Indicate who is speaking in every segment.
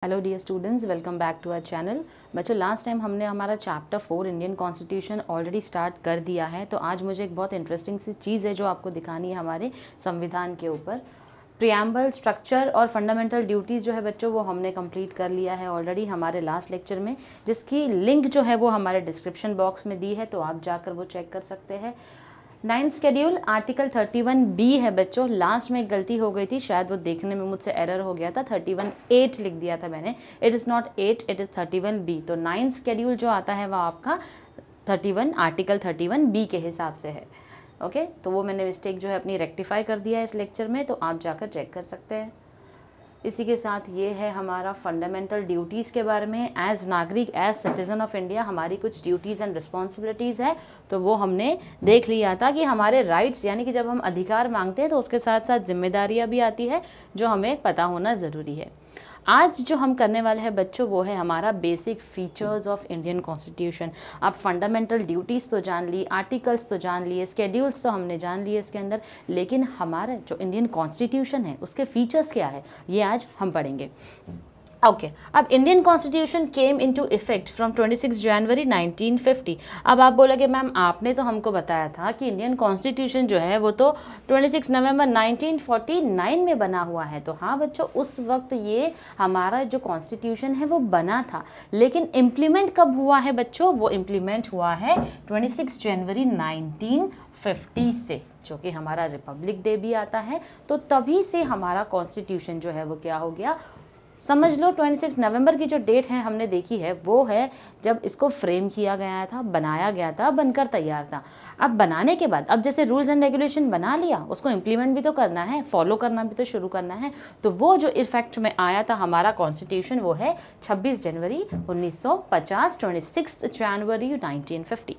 Speaker 1: Hello dear students, welcome back to our channel. बच्चों, last time हमने हमारा chapter 4 Indian constitution already start कर दिया है। तो आज मुझे एक बहुत इंटरेस्टिंग सी चीज़ है जो आपको दिखानी है हमारे संविधान के ऊपर। प्रियम्बल, स्ट्रक्चर और फंडामेंटल ड्यूटीज़ जो है बच्चों वो हमने कंप्लीट कर लिया है ऑलरेडी हमारे लास्ट लेक्चर में, जिसकी लिंक जो है वो हमारे डिस्क्रिप्शन बॉक्स में दी है, तो आप जाकर वो चेक कर सकते हैं। 9th शेड्यूल आर्टिकल 31B है बच्चों। लास्ट में एक गलती हो गई थी, शायद वो देखने में मुझसे एरर हो गया था, 31(8) लिख दिया था मैंने। It is not 8, it is 31B। तो 9th शेड्यूल जो आता है वह आपका 31 आर्टिकल 31B के हिसाब से है। ओके, तो वो मैंने मिस्टेक जो है अपनी रेक्टिफाई कर दिया है इस लेक्चर में, तो आप जाकर चेक कर सकते हैं। इसी के साथ ये है हमारा फंडामेंटल ड्यूटीज़ के बारे में। एज नागरिक, एज सिटीज़न ऑफ इंडिया हमारी कुछ ड्यूटीज़ एंड रिस्पॉन्सिबिलिटीज़ है, तो वो हमने देख लिया था कि हमारे राइट्स यानी कि जब हम अधिकार मांगते हैं तो उसके साथ साथ जिम्मेदारियां भी आती है जो हमें पता होना ज़रूरी है। आज जो हम करने वाले हैं बच्चों वो है हमारा basic features of Indian constitution. आप फंडामेंटल ड्यूटीज़ तो जान ली, आर्टिकल्स तो जान लिए, स्केड्यूल्स तो हमने जान लिए इसके अंदर, लेकिन हमारा जो इंडियन कॉन्स्टिट्यूशन है उसके फीचर्स क्या है ये आज हम पढ़ेंगे। ओके, अब Indian constitution came into effect from 26 जनवरी 1950। अब आप बोलोगे मैम आपने तो हमको बताया था कि इंडियन कॉन्स्टिट्यूशन जो है वो तो 26 नवंबर 1949 में बना हुआ है। तो हाँ बच्चों, उस वक्त ये हमारा जो कॉन्स्टिट्यूशन है वो बना था, लेकिन इम्प्लीमेंट कब हुआ है बच्चों? वो इम्प्लीमेंट हुआ है 26 जनवरी 1950 से, जो कि हमारा रिपब्लिक डे भी आता है। तो तभी से हमारा कॉन्स्टिट्यूशन जो है वो क्या हो गया, समझ लो 26 नवंबर की जो डेट है हमने देखी है वो है जब इसको फ्रेम किया गया था, बनाया गया था, बनकर तैयार था। अब बनाने के बाद अब जैसे रूल्स एंड रेगुलेशन बना लिया, उसको इम्प्लीमेंट भी तो करना है, फॉलो करना भी तो शुरू करना है। तो वो जो इफेक्ट में आया था हमारा कॉन्स्टिट्यूशन वो है 26 जनवरी 1950, 26 जनवरी 1950।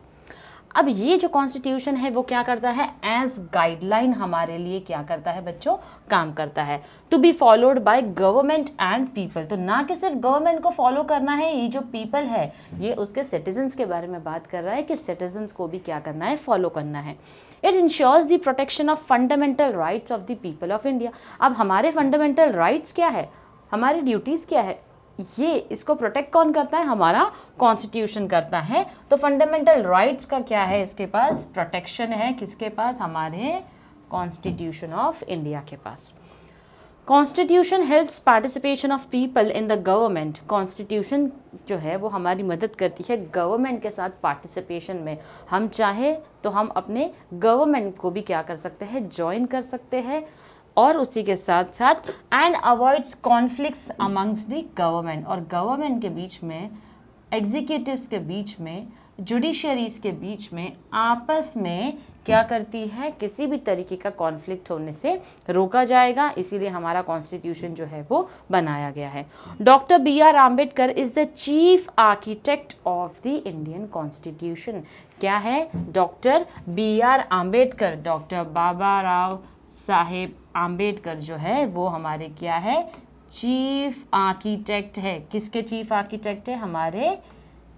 Speaker 1: अब ये जो कॉन्स्टिट्यूशन है वो क्या करता है, एज गाइडलाइन हमारे लिए क्या करता है बच्चों, काम करता है। To be followed by government and people. तो ना कि सिर्फ गवर्नमेंट को फॉलो करना है, ये जो पीपल है ये उसके सिटीजन्स के बारे में बात कर रहा है कि सिटीजन्स को भी क्या करना है, फॉलो करना है। It ensures the protection of fundamental rights of the people of India. अब हमारे फंडामेंटल राइट्स क्या है, हमारी ड्यूटीज़ क्या है, ये इसको प्रोटेक्ट कौन करता है, हमारा कॉन्स्टिट्यूशन करता है। तो फंडामेंटल राइट्स का क्या है, इसके पास प्रोटेक्शन है, किसके पास, हमारे कॉन्स्टिट्यूशन ऑफ इंडिया के पास। Constitution helps participation of people in the government. Constitution जो है वो हमारी मदद करती है गवर्नमेंट के साथ पार्टिसिपेशन में। हम चाहे तो हम अपने गवर्नमेंट को भी क्या कर सकते हैं, ज्वाइन कर सकते हैं, और उसी के साथ साथ and avoids conflicts amongst the government. और गवर्नमेंट के बीच में, एग्जीक्यूटिव्स के बीच में, जुडिशरीज के बीच में आपस में क्या करती है, किसी भी तरीके का कॉन्फ्लिक्ट होने से रोका जाएगा। इसीलिए हमारा कॉन्स्टिट्यूशन जो है वो बनाया गया है। Doctor B.R. Ambedkar is the chief architect of the Indian constitution. क्या है, डॉक्टर B.R. आम्बेडकर, डॉक्टर बाबा राव साहेब आम्बेडकर जो है वो हमारे क्या है, चीफ आर्किटेक्ट है। किसके चीफ आर्किटेक्ट है, हमारे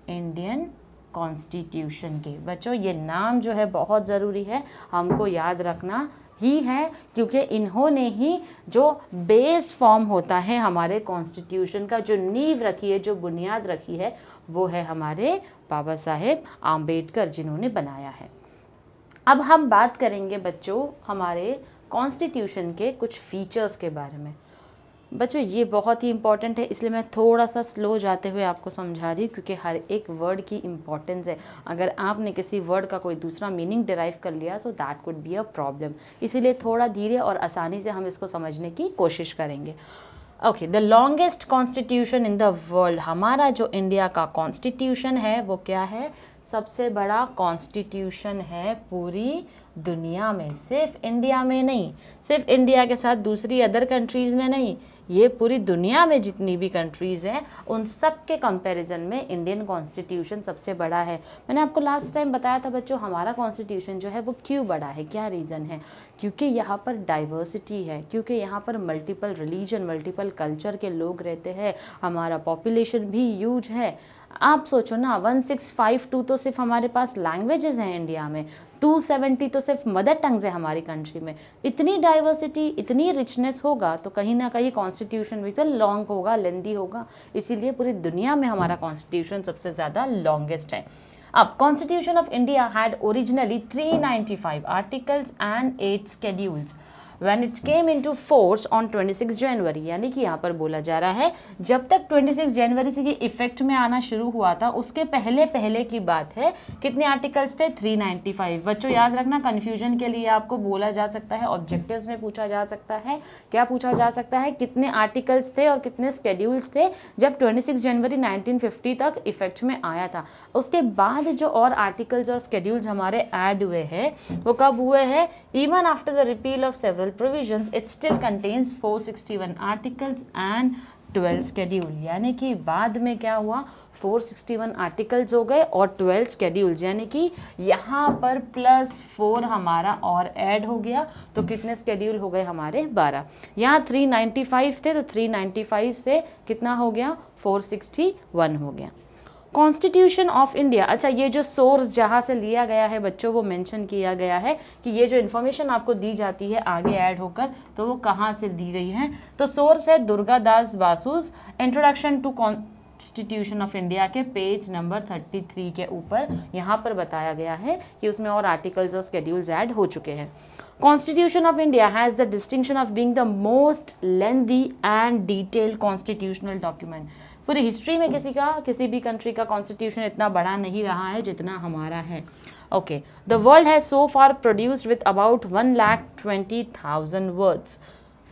Speaker 1: इंडियन कॉन्स्टिट्यूशन के। बच्चों ये नाम जो है बहुत ज़रूरी है, हमको याद रखना ही है, क्योंकि इन्होंने ही जो बेस फॉर्म होता है हमारे कॉन्स्टिट्यूशन का, जो नींव रखी है, जो बुनियाद रखी है, वो है हमारे बाबा साहेब आम्बेडकर जिन्होंने बनाया है। अब हम बात करेंगे बच्चों हमारे कॉन्स्टिट्यूशन के कुछ फीचर्स के बारे में। बच्चों ये बहुत ही इंपॉर्टेंट है, इसलिए मैं थोड़ा सा स्लो जाते हुए आपको समझा रही हूँ, क्योंकि हर एक वर्ड की इम्पॉर्टेंस है। अगर आपने किसी वर्ड का कोई दूसरा मीनिंग डिराइव कर लिया तो that could be a problem. इसीलिए थोड़ा धीरे और आसानी से हम इसको समझने की कोशिश करेंगे। Okay, the longest constitution in the world. हमारा जो इंडिया का कॉन्स्टिट्यूशन है वो क्या है, सबसे बड़ा कॉन्स्टिट्यूशन है पूरी दुनिया में। सिर्फ इंडिया में नहीं, सिर्फ इंडिया के साथ दूसरी अदर कंट्रीज़ में नहीं, ये पूरी दुनिया में जितनी भी कंट्रीज़ हैं उन सब के कंपैरिजन में इंडियन कॉन्स्टिट्यूशन सबसे बड़ा है। मैंने आपको लास्ट टाइम बताया था बच्चों हमारा कॉन्स्टिट्यूशन जो है वो क्यों बड़ा है, क्या रीज़न है, क्योंकि यहाँ पर डाइवर्सिटी है, क्योंकि यहाँ पर मल्टीपल रिलीजन, मल्टीपल कल्चर के लोग रहते हैं, हमारा पॉपुलेशन भी ह्यूज है। आप सोचो ना, 1652 तो सिर्फ हमारे पास लैंग्वेजेस हैं इंडिया में, 270 तो सिर्फ मदर टंग्स है हमारी कंट्री में। इतनी डाइवर्सिटी, इतनी रिचनेस होगा तो कहीं ना कहीं कॉन्स्टिट्यूशन भी तो लॉन्ग होगा, लेंदी होगा। इसीलिए पूरी दुनिया में हमारा कॉन्स्टिट्यूशन सबसे ज़्यादा लॉन्गेस्ट है। अब constitution of India had originally 395 articles and 8 schedules when it came into force on 26 जनवरी, यानी कि यहाँ पर बोला जा रहा है जब तक 26 जनवरी से ये इफेक्ट में आना शुरू हुआ था उसके पहले पहले की बात है। कितने आर्टिकल्स थे? 395। बच्चों याद रखना, कंफ्यूजन के लिए आपको बोला जा सकता है, ऑब्जेक्टिव्स में पूछा जा सकता है। क्या पूछा जा सकता है? कितने आर्टिकल्स थे और कितने स्केड्यूल्स थे जब 26 जनवरी 1950 तक इफेक्ट में आया था। उसके बाद जो और आर्टिकल्स और स्केड्यूल्स हमारे ऐड हुए हैं वो कब हुए हैं? Even after the repeal of several provisions it still contains 461 articles and 12 schedule, यानी कि बाद में क्या हुआ, 461 आर्टिकल्स हो गए और 12 स्केड्यूल्स, यानी कि यहाँ पर +4 हमारा और ऐड हो गया तो कितने स्केड्यूल हो गए हमारे? 12। यहाँ 395 थे तो 395 से कितना हो गया? 461 हो गया। कॉन्स्टिट्यूशन ऑफ इंडिया, अच्छा ये जो सोर्स जहाँ से लिया गया है बच्चों वो मेंशन किया गया है कि ये जो इन्फॉर्मेशन आपको दी जाती है आगे ऐड होकर तो वो कहाँ से दी गई है। तो सोर्स है Durgadas Basu's introduction to constitution of India के पेज नंबर 33 के ऊपर यहाँ पर बताया गया है कि उसमें और आर्टिकल्स और स्केड्यूल्स ऐड हो चुके हैं। Constitution of India has the distinction of being the most lengthy and detailed constitutional document. पूरी हिस्ट्री में किसी भी कंट्री का कॉन्स्टिट्यूशन इतना बड़ा नहीं रहा है जितना हमारा है। Okay, the world has so far produced with about 1,20,000 words.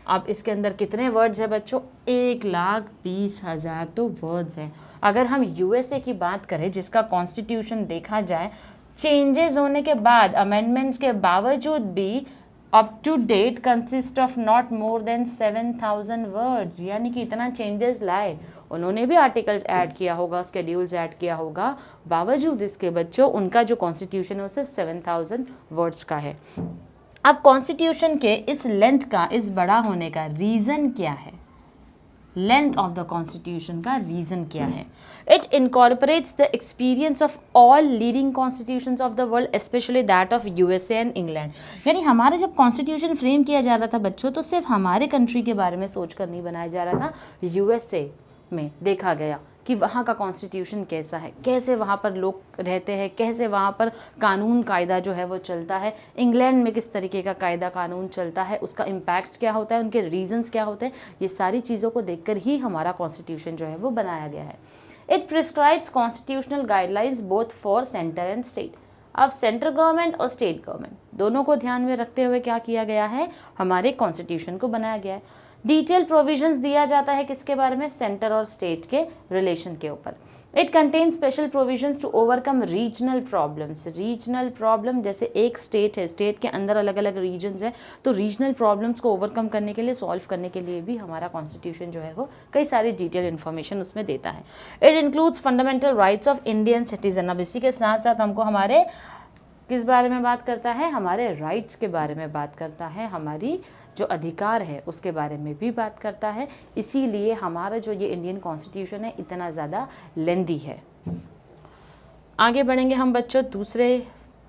Speaker 1: अब इसके अंदर कितने वर्ड्स हैं बच्चों? 1,20,000 तो वर्ड्स हैं। अगर हम यूएसए की बात करें जिसका कॉन्स्टिट्यूशन देखा जाए चेंजेस होने के बाद, अमेंडमेंट्स के बावजूद भी up to date consist of not more than 7,000 words, यानी कि इतना चेंजेस लाए। उन्होंने भी आर्टिकल्स ऐड किया होगा, स्केड्यूल्स ऐड किया होगा, बावजूद इसके बच्चों उनका जो कॉन्स्टिट्यूशन है वो सिर्फ 7,000 वर्ड्स का है। अब कॉन्स्टिट्यूशन के इस लेंथ का, इस बड़ा होने का रीज़न क्या है? लेंथ ऑफ द कॉन्स्टिट्यूशन का रीज़न क्या है? It incorporates the experience of all leading constitutions of the world, specially that of USA and England. यानी हमारा जब कॉन्स्टिट्यूशन फ्रेम किया जा रहा था बच्चों तो सिर्फ हमारे कंट्री के बारे में सोच कर नहीं बनाया जा रहा था। यूएसए में देखा गया कि वहाँ का कॉन्स्टिट्यूशन कैसा है, कैसे वहाँ पर लोग रहते हैं, कैसे वहाँ पर कानून कायदा जो है वो चलता है, इंग्लैंड में किस तरीके का कायदा कानून चलता है, उसका इम्पैक्ट क्या होता है, उनके रीजंस क्या होते हैं। ये सारी चीज़ों को देखकर ही हमारा कॉन्स्टिट्यूशन जो है वो बनाया गया है। It prescribes constitutional guidelines both for centre and state. अब सेंट्रल गवर्नमेंट और स्टेट गवर्नमेंट दोनों को ध्यान में रखते हुए क्या किया गया है, हमारे कॉन्स्टिट्यूशन को बनाया गया है। डिटेल प्रोविजंस दिया जाता है किसके बारे में? सेंटर और स्टेट के रिलेशन के ऊपर। It contain special provisions to overcome regional problems. Regional problem जैसे एक स्टेट है, स्टेट के अंदर अलग अलग रीजन्स है, तो रीजनल प्रॉब्लम्स को ओवरकम करने के लिए, सॉल्व करने के लिए भी हमारा कॉन्स्टिट्यूशन जो है वो कई सारी डिटेल इन्फॉर्मेशन उसमें देता है। It includes fundamental rights of Indian citizen. अब इसी के साथ साथ हमको हमारे किस बारे में बात करता है? हमारे राइट्स के बारे में बात करता है, हमारी जो अधिकार है उसके बारे में भी बात करता है। इसीलिए हमारा जो ये इंडियन कॉन्स्टिट्यूशन है इतना ज़्यादा लेंदी है। आगे बढ़ेंगे हम बच्चों दूसरे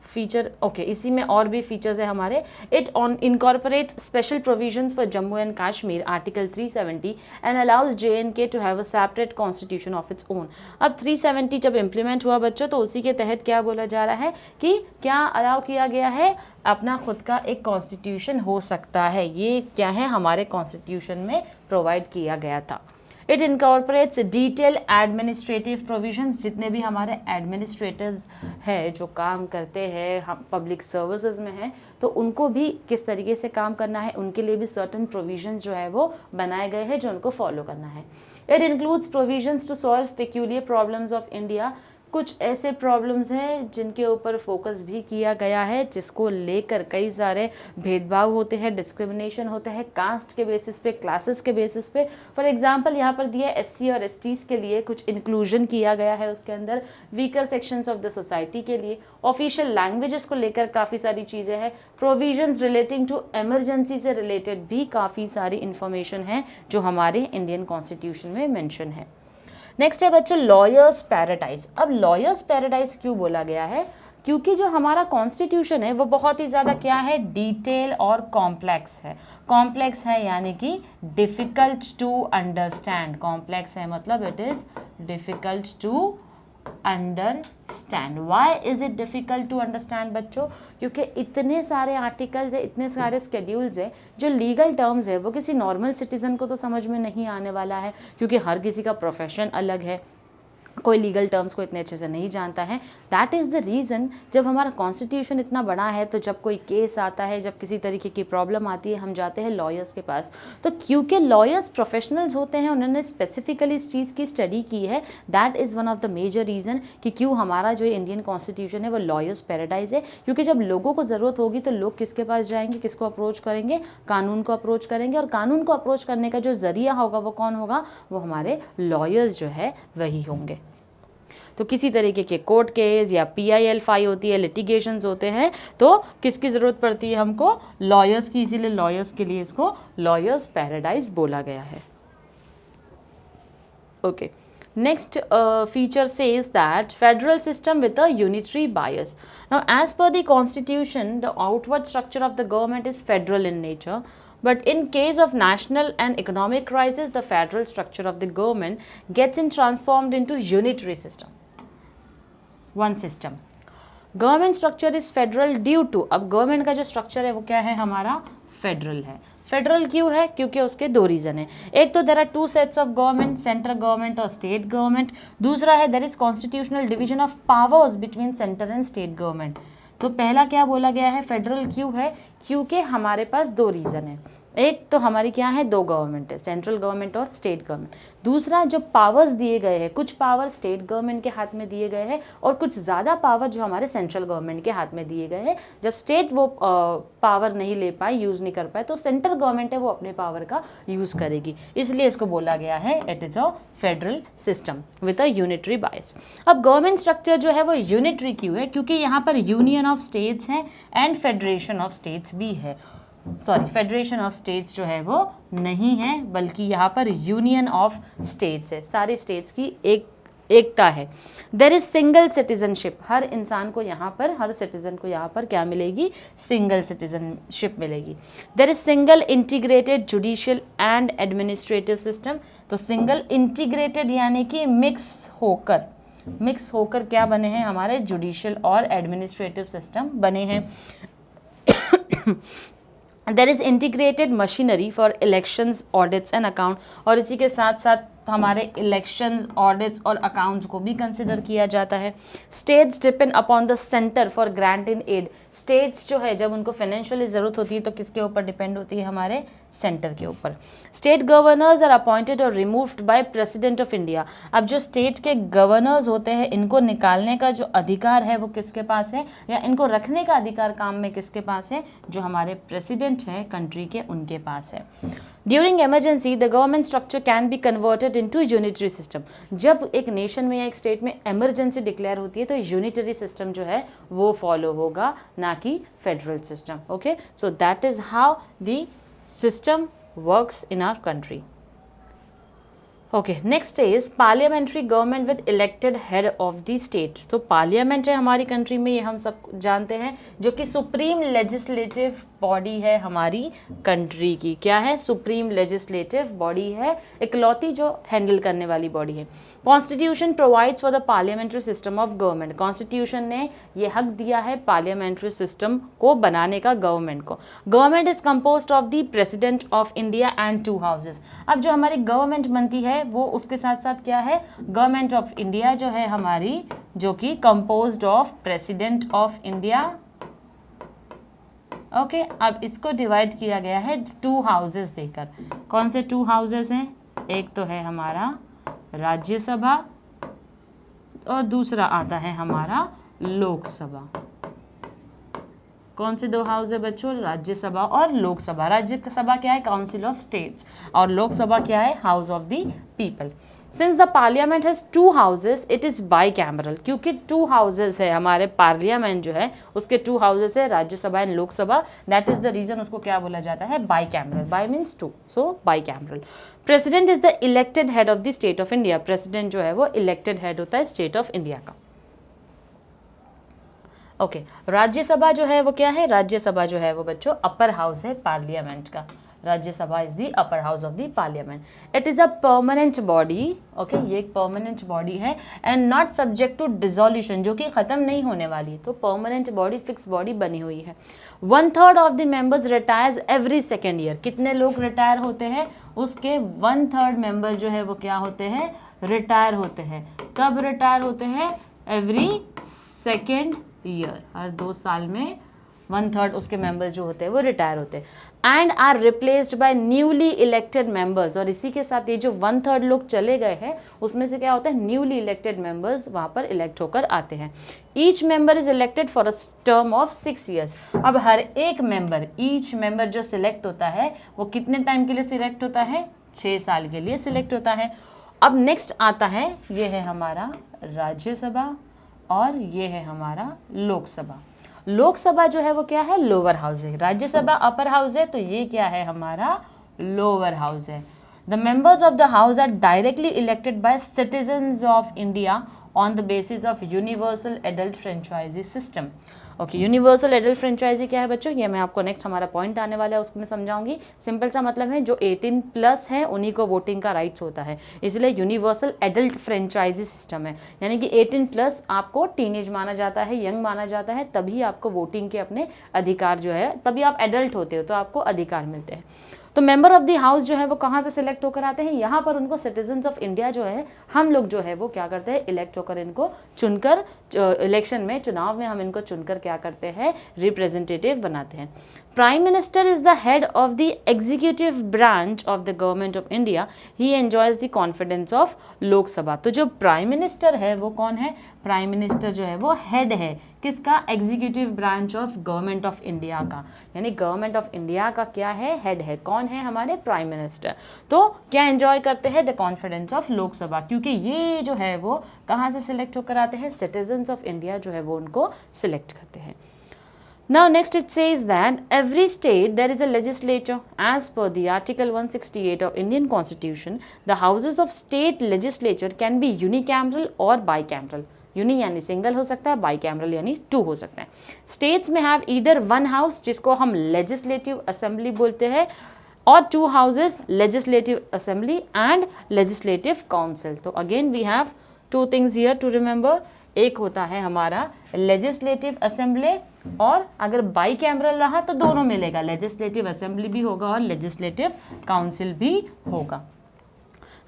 Speaker 1: फीचर। ओके, इसी में और भी फीचर्स है हमारे। It on incorporates special provisions for Jammu and Kashmir article 370 and allows JNK to have a separate constitution of its own. अब 370 जब इम्प्लीमेंट हुआ बच्चों तो उसी के तहत क्या बोला जा रहा है कि क्या अलाउ किया गया है, अपना खुद का एक कॉन्स्टिट्यूशन हो सकता है। ये क्या है, हमारे कॉन्स्टिट्यूशन में प्रोवाइड किया गया था। It incorporates detail administrative provisions. जितने भी हमारे एडमिनिस्ट्रेटर्स हैं जो काम करते हैं, हम पब्लिक सर्विसेज में हैं, तो उनको भी किस तरीके से काम करना है, उनके लिए भी सर्टन प्रोविजंस जो है वो बनाए गए हैं जो उनको फॉलो करना है। It includes provisions to solve peculiar problems of India. कुछ ऐसे प्रॉब्लम्स हैं जिनके ऊपर फोकस भी किया गया है, जिसको लेकर कई सारे भेदभाव होते हैं, डिस्क्रिमिनेशन होते हैं कास्ट के बेसिस पे, क्लासेस के बेसिस पे। फॉर एग्जांपल यहाँ पर दिया SC और STs के लिए कुछ इंक्लूजन किया गया है उसके अंदर, weaker sections of the society के लिए, ऑफिशियल लैंग्वेजेस को लेकर काफ़ी सारी चीज़ें हैं, प्रोविजंस रिलेटिंग टू एमरजेंसी से रिलेटेड भी काफ़ी सारी इंफॉर्मेशन है जो हमारे इंडियन कॉन्स्टिट्यूशन में मेंशन है। नेक्स्ट है बच्चों लॉयर्स पैराडाइज। अब लॉयर्स पैराडाइज क्यों बोला गया है? क्योंकि जो हमारा कॉन्स्टिट्यूशन है वो बहुत ही ज़्यादा क्या है, डिटेल और कॉम्प्लेक्स है। कॉम्प्लेक्स है यानी कि डिफ़िकल्ट टू अंडरस्टैंड। कॉम्प्लेक्स है मतलब it is difficult to understand. Why is it difficult to understand बच्चों? क्योंकि इतने सारे आर्टिकल्स है, इतने सारे स्केड्यूल्स है, जो लीगल टर्म्स है वो किसी नॉर्मल सिटीज़न को तो समझ में नहीं आने वाला है, क्योंकि हर किसी का प्रोफेशन अलग है, कोई लीगल टर्म्स को इतने अच्छे से नहीं जानता है। दैट इज़ द रीज़न जब हमारा कॉन्स्टिट्यूशन इतना बड़ा है तो जब कोई केस आता है, जब किसी तरीके की प्रॉब्लम आती है, हम जाते हैं लॉयर्स के पास। तो क्योंकि लॉयर्स प्रोफेशनल्स होते हैं, उन्होंने स्पेसिफिकली इस चीज़ की स्टडी की है, that is one of the major reason कि क्यों हमारा जो इंडियन कॉन्स्टिट्यूशन है वो लॉयर्स पैराडाइज है। क्योंकि जब लोगों को ज़रूरत होगी तो लोग किसके पास जाएंगे, किसको अप्रोच करेंगे? कानून को अप्रोच करेंगे, और कानून को अप्रोच करने का जो ज़रिया होगा वो कौन होगा? वो हमारे लॉयर्स जो है वही होंगे। तो किसी तरीके के कोर्ट केस या PIL फाइल होती है, लिटिगेशंस होते हैं, तो किसकी ज़रूरत पड़ती है हमको? लॉयर्स की। इसीलिए लॉयर्स के लिए इसको लॉयर्स पैराडाइज बोला गया है। Okay, next feature says that federal system with a unitary bias. Now as per the constitution, the outward structure of the government is federal in nature, but in case of national and economic crisis, the federal structure of the government gets transformed into unitary system, one system. Government structure is federal due to, अब government का जो structure है वो क्या है हमारा? Federal है। Federal क्यों है? क्योंकि उसके दो रीज़न है। एक तो there are two sets of government, central government और स्टेट गवर्नमेंट। दूसरा है there is constitutional division of powers between centre and state government. तो पहला क्या बोला गया है? फेडरल क्यों है? क्योंकि हमारे पास दो रीज़न है। एक तो हमारी क्या है, दो गवर्नमेंट है, सेंट्रल गवर्नमेंट और स्टेट गवर्नमेंट। दूसरा जो पावर्स दिए गए हैं, कुछ पावर स्टेट गवर्नमेंट के हाथ में दिए गए हैं और कुछ ज़्यादा पावर जो हमारे सेंट्रल गवर्नमेंट के हाथ में दिए गए हैं। जब स्टेट वो पावर नहीं ले पाए, यूज़ नहीं कर पाए, तो सेंट्रल गवर्नमेंट है वो अपने पावर का यूज़ करेगी। इसलिए इसको बोला गया है it is a federal system with a unitary बायस। अब गवर्नमेंट स्ट्रक्चर जो है वो यूनिटरी क्यों है? क्योंकि यहाँ पर यूनियन ऑफ स्टेट्स हैं एंड फेडरेशन ऑफ स्टेट्स भी है। सॉरी, फेडरेशन ऑफ स्टेट्स जो है वो नहीं है, बल्कि यहाँ पर यूनियन ऑफ स्टेट्स है। सारे स्टेट्स की एकता है। देयर इज सिंगल सिटीजनशिप, हर इंसान को यहाँ पर, हर सिटीजन को यहाँ पर क्या मिलेगी? सिंगल सिटीजनशिप मिलेगी। There is single integrated judicial and administrative system. तो सिंगल इंटीग्रेटेड यानी कि मिक्स होकर क्या बने हैं? हमारे जुडिशियल और एडमिनिस्ट्रेटिव सिस्टम बने हैं। There is integrated machinery for elections, audits and account. और इसी के साथ साथ हमारे इलेक्शंस, ऑडिट्स और अकाउंट्स को भी कंसिडर किया जाता है। States depend upon the centre for grant in aid. स्टेट्स जो है जब उनको फाइनेंशियली ज़रूरत होती है तो किसके ऊपर डिपेंड होती है? हमारे सेंटर के ऊपर। स्टेट गवर्नर्स आर अपॉइंटेड और removed by president of India. अब जो स्टेट के गवर्नर्स होते हैं, इनको निकालने का जो अधिकार है वो किसके पास है, या इनको रखने का अधिकार काम में किसके पास है? जो हमारे प्रेसिडेंट हैं कंट्री के, उनके पास है। During emergency the government structure can be converted into unitary system. जब एक नेशन में या एक स्टेट में एमरजेंसी डिक्लेयर होती है तो यूनिटरी सिस्टम जो है वो फॉलो होगा, ना कि federal system. Okay, so that is how the system works in our country. Okay, next is parliamentary government with elected head of the state. तो पार्लियामेंट है हमारी कंट्री में, ये हम सब जानते हैं, जो कि सुप्रीम लेजिस्लेटिव बॉडी है हमारी कंट्री की। क्या है? सुप्रीम लेजिस्लेटिव बॉडी है, इकलौती जो हैंडल करने वाली बॉडी है। Constitution provides for the parliamentary system of government. Constitution ने ये हक दिया है पार्लियामेंट्री सिस्टम को बनाने का गवर्नमेंट को। Government is composed of the president of India and 2 houses. अब जो हमारी गवर्नमेंट बनती है वो उसके साथ साथ क्या है? गवर्नमेंट ऑफ इंडिया जो है हमारी, जो कि composed of president of India. Okay, अब इसको डिवाइड किया गया है 2 हाउसेस देकर। कौन से 2 हाउसेस हैं? एक तो है हमारा राज्यसभा और दूसरा आता है हमारा लोकसभा। कौन से 2 हाउस है बच्चों? राज्यसभा और लोकसभा। राज्यसभा क्या है? काउंसिल ऑफ स्टेट्स, और लोकसभा क्या है? House of the people. Since the parliament has 2 houses it is by cameral, क्योंकि 2 हाउसेस है हमारे पार्लियामेंट जो है उसके 2 हाउसेस है, Rajya Sabha and Lok Sabha, that is the reason उसको क्या बोला जाता है, bicameral, bi means 2, so bicameral. President is the elected head of the state of India, president जो है वो इलेक्टेड हेड होता है स्टेट ऑफ इंडिया का। ओके राज्यसभा जो है वो क्या है, राज्यसभा जो है वो बच्चों अपर हाउस है पार्लियामेंट का, Rajya Sabha is the upper house of the parliament. It is a permanent body, okay ये एक परमानेंट बॉडी है and not subject to dissolution, जो कि खत्म नहीं होने वाली, तो परमानेंट बॉडी, फिक्स बॉडी बनी हुई है। 1/3 of the members retires every second year, कितने लोग रिटायर होते हैं, उसके 1/3 मेंबर जो है वो क्या होते हैं, रिटायर होते हैं। कब रिटायर होते हैं, एवरी सेकेंड ईयर, हर 2 साल में 1/3 उसके मेंबर्स जो होते हैं वो रिटायर होते हैं and are replaced by newly elected members. और इसी के साथ ये जो 1/3 लोग चले गए हैं उसमें से क्या होता है, न्यूली इलेक्टेड मेंबर्स वहां पर इलेक्ट होकर आते हैं। Each member is elected for a term of 6 years। अब हर एक मेंबर, ईच मेंबर जो सिलेक्ट होता है वो कितने टाइम के लिए सिलेक्ट होता है, 6 साल के लिए सिलेक्ट होता है। अब नेक्स्ट आता है, ये है हमारा राज्यसभा और ये है हमारा लोकसभा। लोकसभा जो है वो क्या है, लोअर हाउस है, राज्यसभा अपर हाउस है, तो ये क्या है हमारा लोअर हाउस है। The members of the house are directly elected by citizens of India on the basis of universal adult franchise system. Okay universal adult franchise क्या है बच्चों, ये मैं आपको नेक्स्ट हमारा पॉइंट आने वाला है उसमें समझाऊंगी। सिंपल सा मतलब है जो 18+ है उन्हीं को वोटिंग का राइट्स होता है, इसलिए यूनिवर्सल एडल्ट फ्रेंचाइजी सिस्टम है, यानी कि 18+ आपको टीनेज माना जाता है, यंग माना जाता है, तभी आपको वोटिंग के अपने अधिकार जो है, तभी आप एडल्ट होते हो तो आपको अधिकार मिलते हैं। तो मेंबर ऑफ द हाउस जो है वो कहाँ से सिलेक्ट होकर आते हैं, यहाँ पर उनको सिटीजन्स ऑफ इंडिया जो है हम लोग जो है वो क्या करते हैं, इलेक्ट होकर इनको चुनकर इलेक्शन में, चुनाव में हम इनको चुनकर क्या करते हैं, रिप्रेजेंटेटिव बनाते हैं। Prime minister is the head of the executive branch of the government of India, he enjoys the confidence of Lok Sabha. तो जो प्राइम मिनिस्टर है वो कौन है, प्राइम मिनिस्टर जो है वो हेड है किसका, executive branch of government of India का, यानी गवर्नमेंट ऑफ इंडिया का क्या है, हेड है, कौन है हमारे प्राइम मिनिस्टर। तो क्या एंजॉय करते हैं, द कॉन्फिडेंस ऑफ लोकसभा, क्योंकि ये जो है वो कहाँ से सिलेक्ट होकर आते हैं, सिटीजन्स ऑफ इंडिया जो है वो उनको सिलेक्ट करते हैं। Now next it says that every state there is a legislature as per the article 168 of Indian Constitution. The houses of state legislature can be unicameral or bicameral. Uni यानी single हो सकता है, by cameral यानी 2 हो सकता है। States में have either 1 house जिसको हम लेजिस्लेटिव असेंबली बोलते हैं और 2 houses legislative assembly and legislative council. तो again we have 2 things here to remember, एक होता है हमारा लेजिस्लेटिव असेंबली और अगर बाई कैमरल रहा तो दोनों मिलेगा, लेजिस्लेटिव असेंबली भी होगा और लेजिस्लेटिव काउंसिल भी होगा।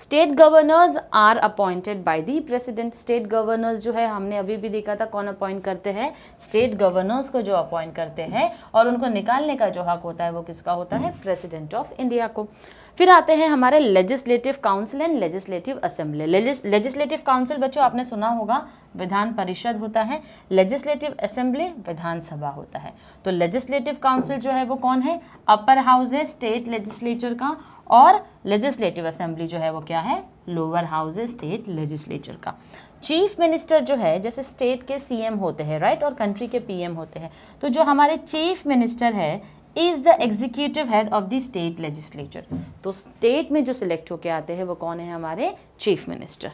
Speaker 1: State governors are appointed by the president. State governors जो है हमने अभी भी देखा था कौन अपॉइंट करते हैं, स्टेट गवर्नर्स को जो अपॉइंट करते हैं और उनको निकालने का जो हक होता है वो किसका होता है, प्रेसिडेंट ऑफ इंडिया को। फिर आते हैं हमारे legislative council and legislative assembly. Legislative council बच्चों आपने सुना होगा विधान परिषद होता है, लेजिस्लेटिव असेंबली विधानसभा होता है। तो लेजिस्लेटिव काउंसिल जो है वो कौन है, अपर हाउस है स्टेट लेजिस्लेचर का, और लेजिस्लेटिव असेंबली जो है वो क्या है, लोअर हाउस है स्टेट लेजिस्लेचर का। चीफ मिनिस्टर जो है, जैसे स्टेट के सीएम होते हैं राइट, और कंट्री के पीएम होते हैं, तो जो हमारे चीफ मिनिस्टर है is the executive head of the state legislature. तो स्टेट में जो सिलेक्ट होके आते हैं वो कौन है, हमारे chief minister.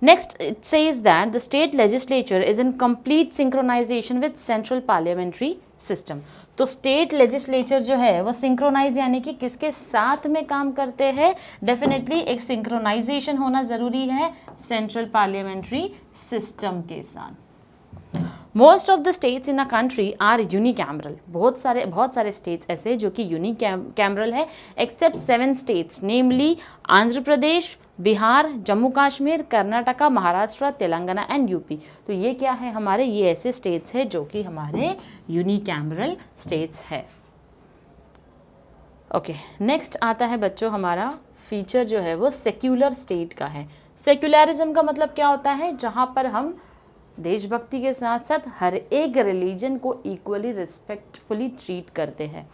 Speaker 1: Next, it says that the state legislature is in complete synchronization with central parliamentary system. तो स्टेट लेजिस्लेचर जो है वो सिंक्रोनाइज यानी कि किसके साथ में काम करते हैं, डेफिनेटली एक सिंक्रोनाइजेशन होना ज़रूरी है सेंट्रल पार्लियामेंट्री सिस्टम के साथ। Most of the states in a country are unicameral. बहुत सारे स्टेट्स ऐसे जो कि यूनिकैमरल है, except 7 states namely Andhra Pradesh, Bihar, Jammu Kashmir, Karnataka, Maharashtra, Telangana and UP. तो ये क्या है हमारे, ये ऐसे स्टेट्स हैं जो कि हमारे यूनिकैमरल स्टेट्स है। ओके नेक्स्ट आता है बच्चों हमारा फीचर जो है वो सेक्युलर स्टेट का है। सेक्युलरिज्म का मतलब क्या होता है, जहाँ पर हम देशभक्ति के साथ साथ हर एक रिलीजन को इक्वली रिस्पेक्टफुली ट्रीट करते हैं।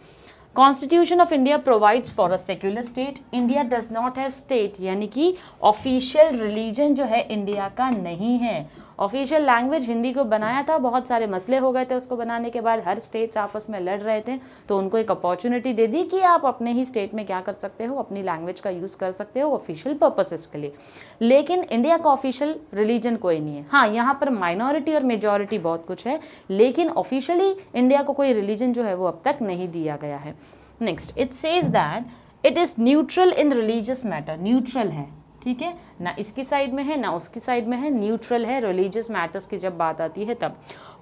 Speaker 1: Constitution of India provides for a secular state, India does not have state, यानी कि ऑफिशियल रिलीजन जो है इंडिया का नहीं है। ऑफिशियल लैंग्वेज हिंदी को बनाया था, बहुत सारे मसले हो गए थे उसको बनाने के बाद, हर स्टेट्स आपस में लड़ रहे थे, तो उनको एक अपॉर्चुनिटी दे दी कि आप अपने ही स्टेट में क्या कर सकते हो, अपनी लैंग्वेज का यूज़ कर सकते हो ऑफिशियल पर्पसेस के लिए। लेकिन इंडिया का ऑफिशियल रिलीजन कोई नहीं है। हाँ, यहाँ पर माइनॉरिटी और मेजॉरिटी बहुत कुछ है, लेकिन ऑफिशियली इंडिया को कोई रिलीजन जो है वो अब तक नहीं दिया गया है। Next, it says that it is neutral in religious matter, neutral है, ठीक है, ना इसकी साइड में है ना उसकी साइड में है, न्यूट्रल है रिलीजियस मैटर्स की जब बात आती है तब।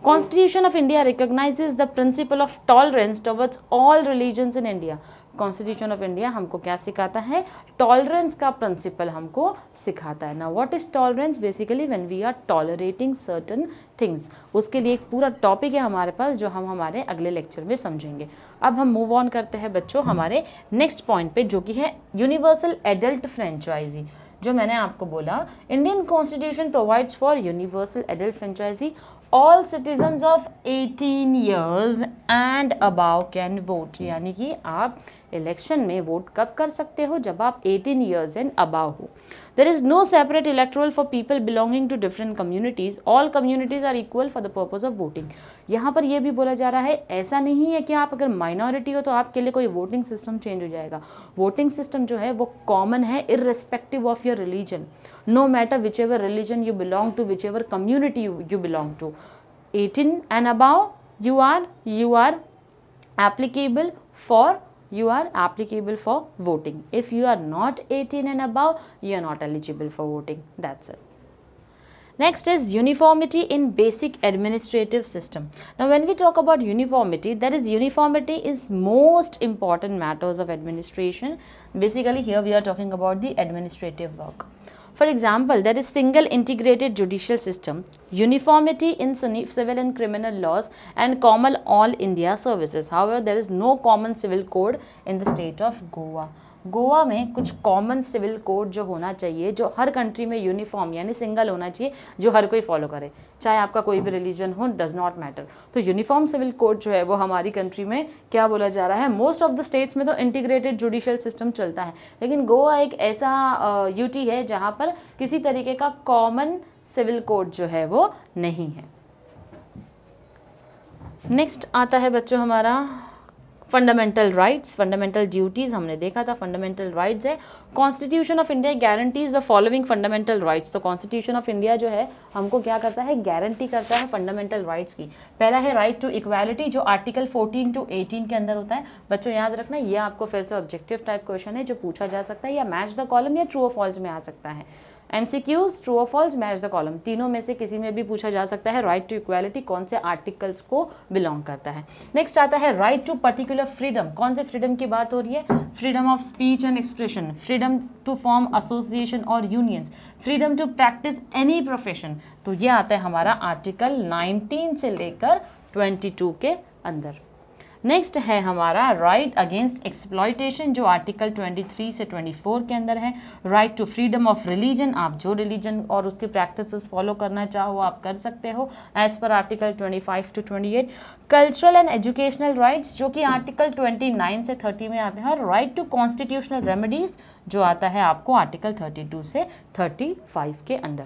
Speaker 1: Constitution of India recognises the principle of tolerance towards all religions in India. Constitution of India हमको क्या सिखाता है? टॉलरेंस का प्रिंसिपल हमको सिखाता है ना। What is tolerance? Basically when we are tolerating certain things. उसके लिए एक पूरा टॉपिक है हमारे पास जो हम हमारे अगले लेक्चर में समझेंगे। अब हम मूव ऑन करते हैं बच्चों हमारे नेक्स्ट पॉइंट पे, जो कि है यूनिवर्सल एडल्ट फ्रेंचाइजी। जो मैंने आपको बोला, Indian constitution provides for universal adult franchise, all citizens of 18 years and above can vote, यानी कि आप इलेक्शन में वोट कब कर सकते हो? जब आप 18 years एंड अबाव हो। There is no separate electoral for people belonging to different communities, all communities are equal for the purpose of voting. यहाँ पर यह भी बोला जा रहा है, ऐसा नहीं है कि आप अगर माइनॉरिटी हो तो आपके लिए कोई वोटिंग सिस्टम चेंज हो जाएगा। वोटिंग सिस्टम जो है वो कॉमन है irrespective of your religion, no matter whichever religion you belong to, whichever community you belong to. 18 and above you are applicable for voting. If you are not 18 and above, you are not eligible for voting. That's it. Next is uniformity in basic administrative system. Now when we talk about uniformity, that is uniformity is most important matters of administration. Basically here we are talking about the administrative work. For example, there is single integrated judicial system, uniformity in civil and criminal laws, and common all India services. However, there is no common civil code in the state of Goa. Goa में कुछ common civil code जो होना चाहिए, जो हर country में uniform यानी single होना चाहिए, जो हर कोई फॉलो करे, चाहे आपका कोई भी रिलीजन हो, डज नॉट मैटर। तो यूनिफॉर्म सिविल कोड जो है वो हमारी कंट्री में क्या बोला जा रहा है, मोस्ट ऑफ द स्टेट्स में तो इंटीग्रेटेड जुडिशियल सिस्टम चलता है, लेकिन गोवा एक ऐसा यूटी है जहाँ पर किसी तरीके का कॉमन सिविल कोड जो है वो नहीं है। नेक्स्ट आता है बच्चों हमारा फंडामेंटल राइट्स, फंडामेंटल ड्यूटीज़ हमने देखा था। फंडामेंटल राइट्स है, constitution of India guarantees the following fundamental rights. तो कॉन्स्टिट्यूशन ऑफ इंडिया जो है हमको क्या करता है, गारंटी करता है फंडामेंटल राइट्स की। पहला है राइट टू इक्वालिटी, जो आर्टिकल 14 to 18 के अंदर होता है। बच्चों याद रखना, ये आपको फिर से ऑब्जेक्टिव टाइप क्वेश्चन है जो पूछा जा सकता है, या मैच द कॉलम या ट्रू और फॉल्स में आ सकता है। एमसीक्यूज, ट्रू और फॉल्स, मैच द कॉलम, तीनों में से किसी में भी पूछा जा सकता है। राइट टू इक्वालिटी कौन से आर्टिकल्स को बिलोंग करता है। नेक्स्ट आता है राइट टू पर्टिकुलर फ्रीडम। कौन से फ्रीडम की बात हो रही है? Freedom of speech and expression, freedom to form association और unions, freedom to practise any profession. तो ये आता है हमारा आर्टिकल 19 से लेकर 22 के अंदर। नेक्स्ट है हमारा राइट अगेंस्ट एक्सप्लॉयटेशन, जो आर्टिकल 23 से 24 के अंदर है। Right to freedom of religion, आप जो रिलीजन और उसकी प्रैक्टिसेस फॉलो करना चाहो आप कर सकते हो एज पर article 25 to 28। Cultural and educational rights, जो कि आर्टिकल 29 से 30 में आते हैं। और राइट टू कॉन्स्टिट्यूशनल रेमेडीज, जो आता है आपको आर्टिकल 32 से 35 के अंदर।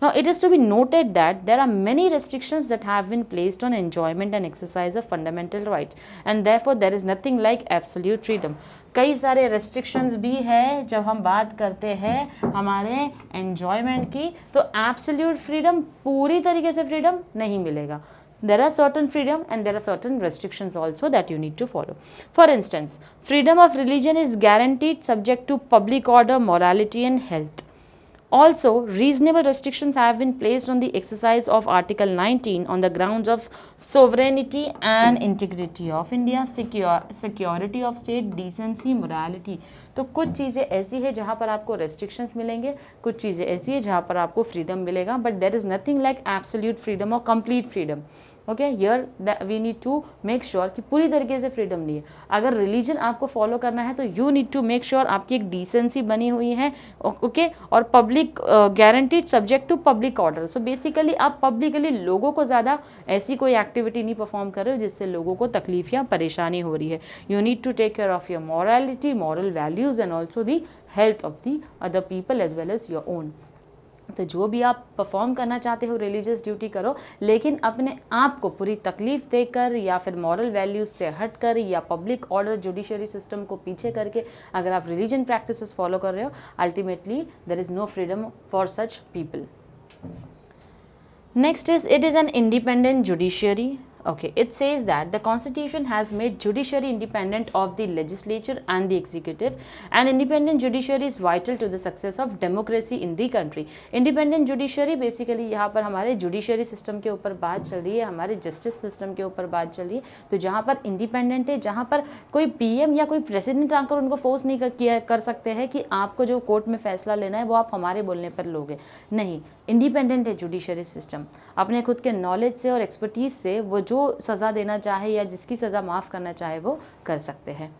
Speaker 1: Now, it is to be noted that there are many restrictions that have been placed on enjoyment and exercise of fundamental rights, and therefore there is nothing like absolute freedom. कई सारे restrictions भी है जब हम बात करते हैं हमारे enjoyment की, तो absolute freedom पूरी तरीके से freedom नहीं मिलेगा। There are certain freedom and there are certain restrictions also that you need to follow. For instance, freedom of religion is guaranteed subject to public order, morality and health. Also, reasonable restrictions have been placed on the exercise of Article 19 on the grounds of sovereignty and integrity of India, security of state, decency, morality. तो कुछ चीज़ें ऐसी है जहाँ पर आपको restrictions मिलेंगे, कुछ चीज़ें ऐसी है जहाँ पर आपको फ्रीडम मिलेगा, but there is nothing like absolute freedom और complete freedom. Okay, here we need to make sure कि पूरी तरीके से फ्रीडम नहीं है। अगर रिलीजन आपको फॉलो करना है तो you need to make sure आपकी एक डिसेंसी बनी हुई है, ओके, और public guaranteed subject to public order. So basically आप पब्लिकली लोगों को ज़्यादा ऐसी कोई एक्टिविटी नहीं परफॉर्म कर रहे हो जिससे लोगों को तकलीफ या परेशानी हो रही है। You need to take care of your morality, moral values and also the health of the other people as well as your own. तो जो भी आप परफॉर्म करना चाहते हो रिलीजियस ड्यूटी करो, लेकिन अपने आप को पूरी तकलीफ देकर या फिर मॉरल वैल्यूज से हट कर या पब्लिक ऑर्डर जुडिशरी सिस्टम को पीछे करके अगर आप रिलीजन प्रैक्टिसेस फॉलो कर रहे हो, ultimately there is no freedom for such people. Next is it is an independent judiciary. Okay, it says that the constitution has made judiciary independent of the legislature and the executive, and independent judiciary is vital to the success of democracy in the country. Independent judiciary basically यहाँ पर हमारे judiciary system के ऊपर बात चल रही है, हमारे justice system के ऊपर बात चल रही है। तो जहाँ पर independent है, जहाँ पर कोई PM या कोई president आकर उनको force नहीं कर सकते हैं कि आपको जो कोर्ट में फैसला लेना है वो आप हमारे बोलने पर लोगे, नहीं। इंडिपेंडेंट है जुडिशरी सिस्टम, अपने खुद के नॉलेज से और एक्सपर्टीज से वो जो सज़ा देना चाहे या जिसकी सज़ा माफ़ करना चाहे वो कर सकते हैं।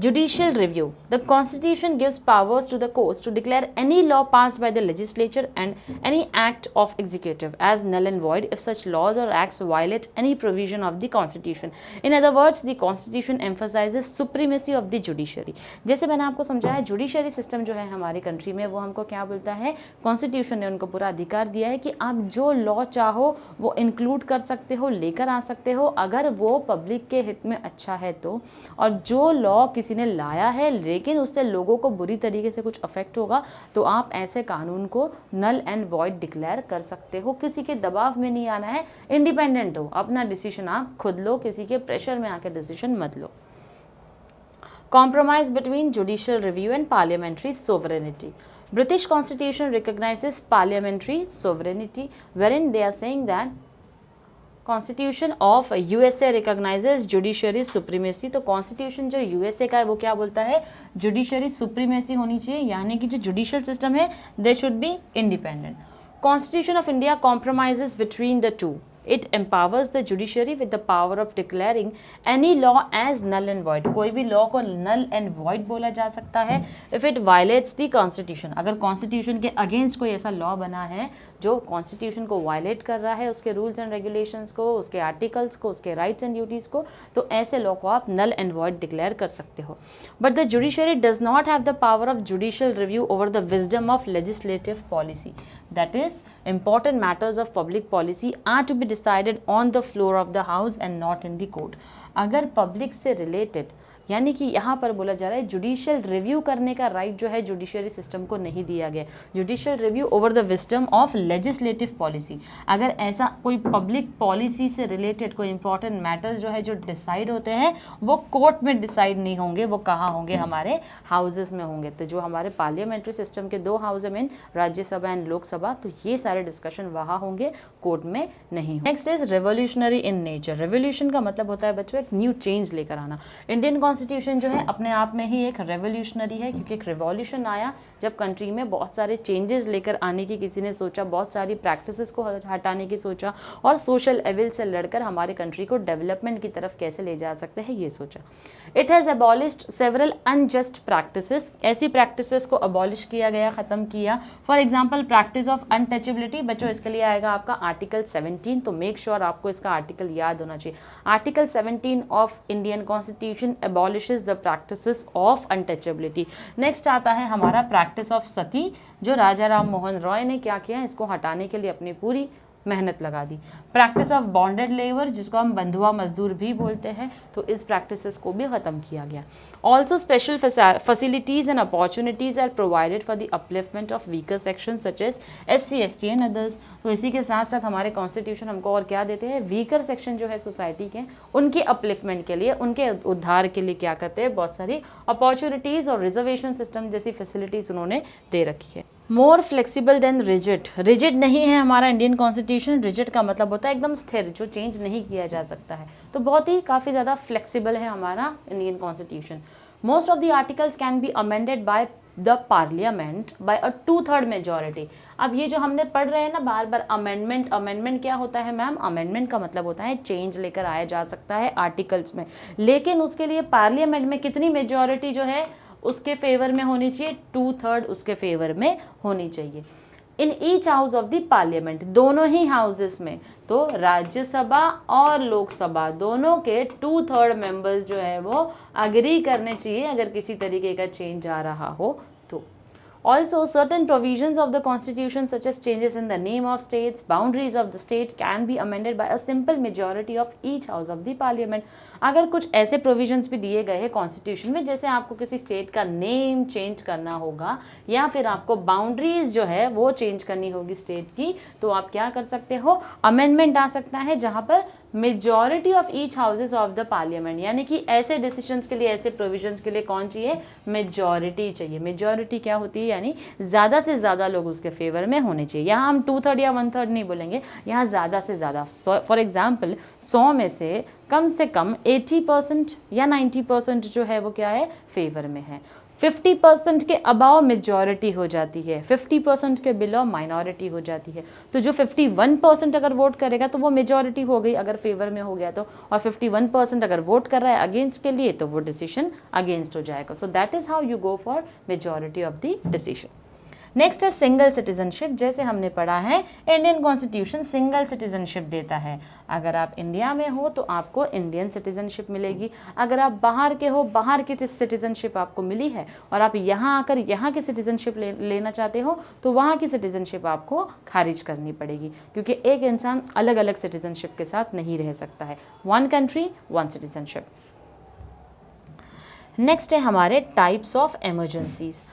Speaker 1: Judicial review. The Constitution gives powers to the courts to declare any law passed by the legislature and any act of executive as null and void if such laws or acts violate any provision of the Constitution. In other words, the Constitution emphasizes supremacy of the judiciary. जैसे मैंने आपको समझाया, judiciary system जो है हमारी country में वो हमको क्या बोलता है, कॉन्स्टिट्यूशन ने उनको पूरा अधिकार दिया है कि आप जो लॉ चाहो वो इंक्लूड कर सकते हो, लेकर आ सकते हो, अगर वो पब्लिक के हित में अच्छा है तो। और जो लॉ किसी ने लाया है लेकिन उससे लोगों को बुरी तरीके से कुछ अफेक्ट होगा तो आप ऐसे कानून को नल एंड वॉइड डिक्लेयर कर सकते हो। किसी के दबाव में नहीं आना है, इंडिपेंडेंट हो, अपना डिसीजन आप खुद लो, किसी के प्रेशर में आकर डिसीजन मत लो। Compromise between judicial review and parliamentary sovereignty. British Constitution recognizes parliamentary sovereignty, wherein they are saying that constitution of USA recognises judiciary supremacy. तो कॉन्स्टिट्यूशन जो यूएसए का है वो क्या बोलता है, जुडिशरी सुप्रीमेसी होनी चाहिए, यानी कि जो जुडिशियल सिस्टम है they should be independent. Constitution of India compromises between the two. It empowers the judiciary with the power of declaring any law as null and void. कोई भी लॉ को null and void बोला जा सकता है if it violates the constitution. अगर constitution के against कोई ऐसा लॉ बना है जो कॉन्स्टिट्यूशन को वायलेट कर रहा है, उसके रूल्स एंड रेगुलेशंस को, उसके आर्टिकल्स को, उसके राइट्स एंड ड्यूटीज़ को, तो ऐसे लॉ को आप null and void डिक्लेयर कर सकते हो। But the judiciary does not have the power of judicial review over the wisdom of legislative policy. That is, important matters of public policy are to be decided on the floor of the house and not in the court. अगर public से related, यानी कि यहाँ पर बोला जा रहा है जुडिशियल रिव्यू करने का राइट जो है जुडिशरी सिस्टम को नहीं दिया गया। Judicial review over the wisdom of legislative policy, अगर ऐसा कोई पब्लिक पॉलिसी से रिलेटेड कोई इंपॉर्टेंट मैटर्स जो है जो डिसाइड होते हैं वो कोर्ट में डिसाइड नहीं होंगे, वो कहाँ होंगे, हमारे हाउसेस में होंगे। तो जो हमारे पार्लियामेंट्री सिस्टम के दो हाउस में, राज्यसभा एंड लोकसभा, तो ये सारे डिस्कशन वहाँ होंगे, कोर्ट में नहीं। Next is revolutionary in nature. Revolution का मतलब होता है बच्चों एक न्यू चेंज लेकर आना। इंडियन कॉन्स्टिट्यूशन जो है अपने आप में ही एक रेवोल्यूशनरी है, क्योंकि एक रिवॉल्यूशन आया जब कंट्री में बहुत सारे चेंजेस लेकर आने की किसी ने सोचा, बहुत सारी प्रैक्टिसेस को हटाने की सोचा और सोशल एविल से लड़कर हमारे कंट्री को डेवलपमेंट की तरफ कैसे ले जा सकते हैं ये सोचा। It has abolished several unjust practices. ऐसी प्रैक्टिसेस को अबॉलिश किया गया, ख़त्म किया। For example practice of untouchability. बच्चों इसके लिए आएगा आपका आर्टिकल 17, तो मेक श्योर आपको इसका आर्टिकल याद होना चाहिए। Article 17 of Indian constitution abolishes the practices of untouchability. Next आता है हमारा प्रैक्टिस ऑफ सती, जो राजा राम मोहन रॉय ने क्या किया, इसको हटाने के लिए अपनी पूरी मेहनत लगा दी। प्रैक्टिस ऑफ बॉन्डेड लेबर, जिसको हम बंधुआ मजदूर भी बोलते हैं, तो इस प्रैक्टिसेस को भी ख़त्म किया गया। Also special facilities and opportunities are provided for the upliftment of weaker section such as SC ST and others. तो इसी के साथ साथ हमारे कॉन्स्टिट्यूशन हमको और क्या देते हैं, वीकर सेक्शन जो है सोसाइटी के, उनके अपलिफ्टमेंट के लिए, उनके उद्धार के लिए क्या करते हैं, बहुत सारी अपॉर्चुनिटीज़ और रिजर्वेशन सिस्टम जैसी फैसिलिटीज़ उन्होंने दे रखी है। More flexible than rigid. Rigid नहीं है हमारा इंडियन कॉन्स्टिट्यूशन। रिजिड का मतलब होता है एकदम स्थिर, जो चेंज नहीं किया जा सकता है। तो बहुत ही काफ़ी ज़्यादा फ्लेक्सिबल है हमारा Indian constitution. Most of the articles can be amended by the parliament by a 2/3 majority. अब ये जो हमने पढ़ रहे हैं ना बार बार अमेंडमेंट, अमेंडमेंट क्या होता है मैम? अमेंडमेंट का मतलब होता है चेंज लेकर आया जा सकता है आर्टिकल्स में, लेकिन उसके लिए पार्लियामेंट में कितनी मेजॉरिटी जो है उसके फेवर में होनी चाहिए? 2/3 उसके फेवर में होनी चाहिए। In each house of the parliament, दोनों ही हाउसेस में, तो राज्यसभा और लोकसभा दोनों के 2/3 मेंबर्स जो है वो अग्री करने चाहिए अगर किसी तरीके का चेंज आ रहा हो तो। Also, certain provisions of the constitution such as changes in the name of states, boundaries of the state can be amended by a simple majority of each house of the parliament। अगर कुछ ऐसे provisions भी दिए गए हैं constitution में, जैसे आपको किसी स्टेट का नेम चेंज करना होगा या फिर आपको बाउंड्रीज जो है वो चेंज करनी होगी स्टेट की, तो आप क्या कर सकते हो? अमेंडमेंट आ सकता है जहां पर majority of each houses of the parliament, यानी कि ऐसे डिसीजंस के लिए, ऐसे प्रोविजंस के लिए कौन चाहिए? मेजॉरिटी चाहिए। मेजॉरिटी क्या होती है? यानी ज़्यादा से ज़्यादा लोग उसके फेवर में होने चाहिए। यहाँ हम 2/3 या 1/3 नहीं बोलेंगे, यहाँ ज़्यादा से ज़्यादा। फॉर एग्जाम्पल 100 में से कम 80% या 90% जो है वो क्या है? फेवर में है। 50% के अबाव मेजॉरिटी हो जाती है, 50% के बिलो माइनॉरिटी हो जाती है। तो जो 51% अगर वोट करेगा तो वो मेजॉरिटी हो गई अगर फेवर में हो गया तो, और 51% अगर वोट कर रहा है अगेंस्ट के लिए तो वो डिसीजन अगेंस्ट हो जाएगा। So that is how you go for majority of the decision. Next है सिंगल सिटीजनशिप। जैसे हमने पढ़ा है इंडियन कॉन्स्टिट्यूशन सिंगल सिटीजनशिप देता है। अगर आप इंडिया में हो तो आपको इंडियन सिटीजनशिप मिलेगी, अगर आप बाहर के हो बाहर की सिटीजनशिप आपको मिली है और आप यहाँ आकर यहाँ की सिटीजनशिप लेना चाहते हो तो वहाँ की सिटीजनशिप आपको खारिज करनी पड़ेगी, क्योंकि एक इंसान अलग अलग सिटीजनशिप के साथ नहीं रह सकता है। 1 कंट्री 1 सिटीजनशिप। नेक्स्ट है हमारे types of emergencies.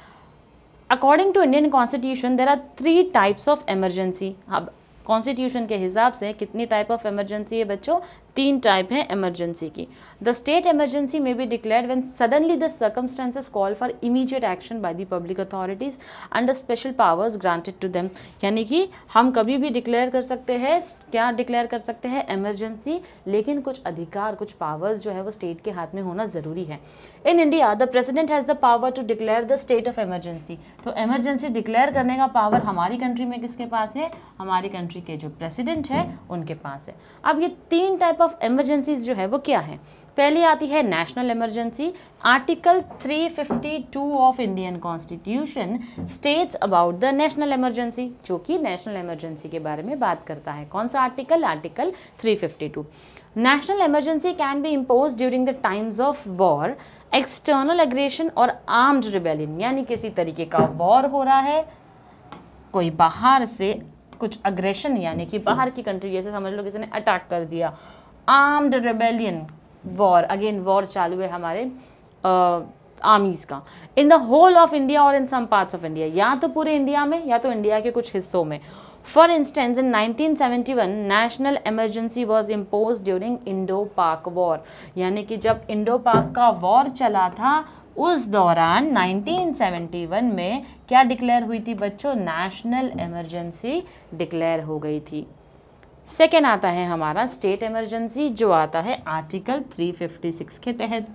Speaker 1: According to Indian constitution there are 3 types of emergency. अब कॉन्स्टिट्यूशन के हिसाब से कितनी टाइप ऑफ इमरजेंसी है बच्चों? 3 टाइप है इमरजेंसी की। The state emergency may be declared when suddenly the circumstances call for immediate action by the public authorities under special powers granted to them. यानी कि हम कभी भी डिक्लेयर कर सकते हैं, क्या डिक्लेयर कर सकते हैं? इमरजेंसी, लेकिन कुछ अधिकार, कुछ पावर्स जो है वो स्टेट के हाथ में होना ज़रूरी है। In India the president has the power to declare the state of emergency. तो इमरजेंसी डिक्लेयर करने का पावर हमारी कंट्री में किसके पास है? हमारी कंट्री के जो प्रेसिडेंट है उनके पास है। अब ये 3 टाइप ऑफ इमरजेंसीज जो है वो क्या है? पहली आती है national emergency. Article 352 of Indian constitution states about the national emergency, जो कि नेशनल इमरजेंसी के बारे में बात करता है। कौन सा article? Article 352। National emergency can be impose during the times of war, external aggression और आर्म्ड रिबेलियन। यानी किसी तरीके का वॉर हो रहा है, कोई बाहर से कुछ अग्रेशन, यानी कि बाहर की कंट्री, जैसे समझ लो किसी ने अटैक कर दिया, armed rebellion, war, again war चालू है हमारे आर्मीज का, in the whole of India और in some parts of India, या तो पूरे इंडिया में या तो इंडिया के कुछ हिस्सों में। For instance in 1971 national emergency was impose during Indo पाक वॉर। यानी कि जब इंडो पाक का वॉर चला था उस दौरान 1971 में क्या डिक्लेयर हुई थी बच्चों? नेशनल इमरजेंसी डिक्लेयर हो गई थी। सेकेंड आता है हमारा स्टेट इमरजेंसी, जो आता है आर्टिकल 356 के तहत।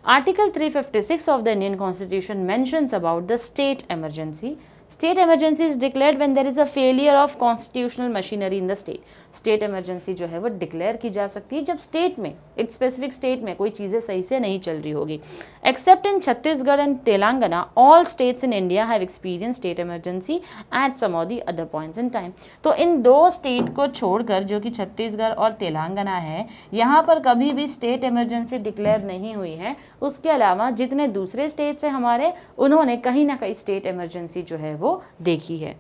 Speaker 1: Article 356 of the Indian constitution mentions about the state emergency. State emergency is declared when there is a failure of constitutional machinery in the state. State emergency जो है वो डिक्लेयर की जा सकती है जब स्टेट में, एक स्पेसिफिक स्टेट में कोई चीज़ें सही से नहीं चल रही होगी। Except in Chhattisgarh and Telangana all states in India have experience state emergency at some of the other points in time. तो इन 2 स्टेट को छोड़कर, जो कि छत्तीसगढ़ और तेलंगाना है, यहाँ पर कभी भी स्टेट इमरजेंसी डिक्लेयर नहीं हुई है। उसके अलावा जितने दूसरे स्टेट्स हैं हमारे, उन्होंने कहीं ना कहीं स्टेट इमरजेंसी जो है वो देखी है।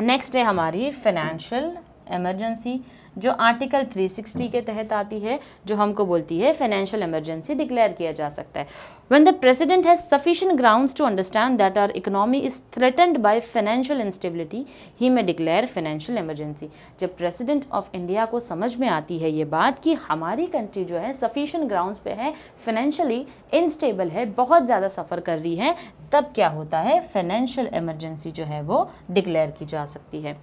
Speaker 1: नेक्स्ट है हमारी फाइनेंशियल इमरजेंसी, जो आर्टिकल 360 के तहत आती है, जो हमको बोलती है फाइनेंशियल इमरजेंसी डिक्लेयर किया जा सकता है। When the president has sufficient grounds to understand that our economy is threatened by financial instability he may declare financial emergency. जब प्रेसिडेंट ऑफ इंडिया को समझ में आती है ये बात कि हमारी कंट्री जो है सफिशिएंट ग्राउंड्स पे है, फाइनेंशियली इनस्टेबल है, बहुत ज़्यादा सफ़र कर रही है, तब क्या होता है? फाइनेंशियल इमरजेंसी जो है वो डिक्लेयर की जा सकती है।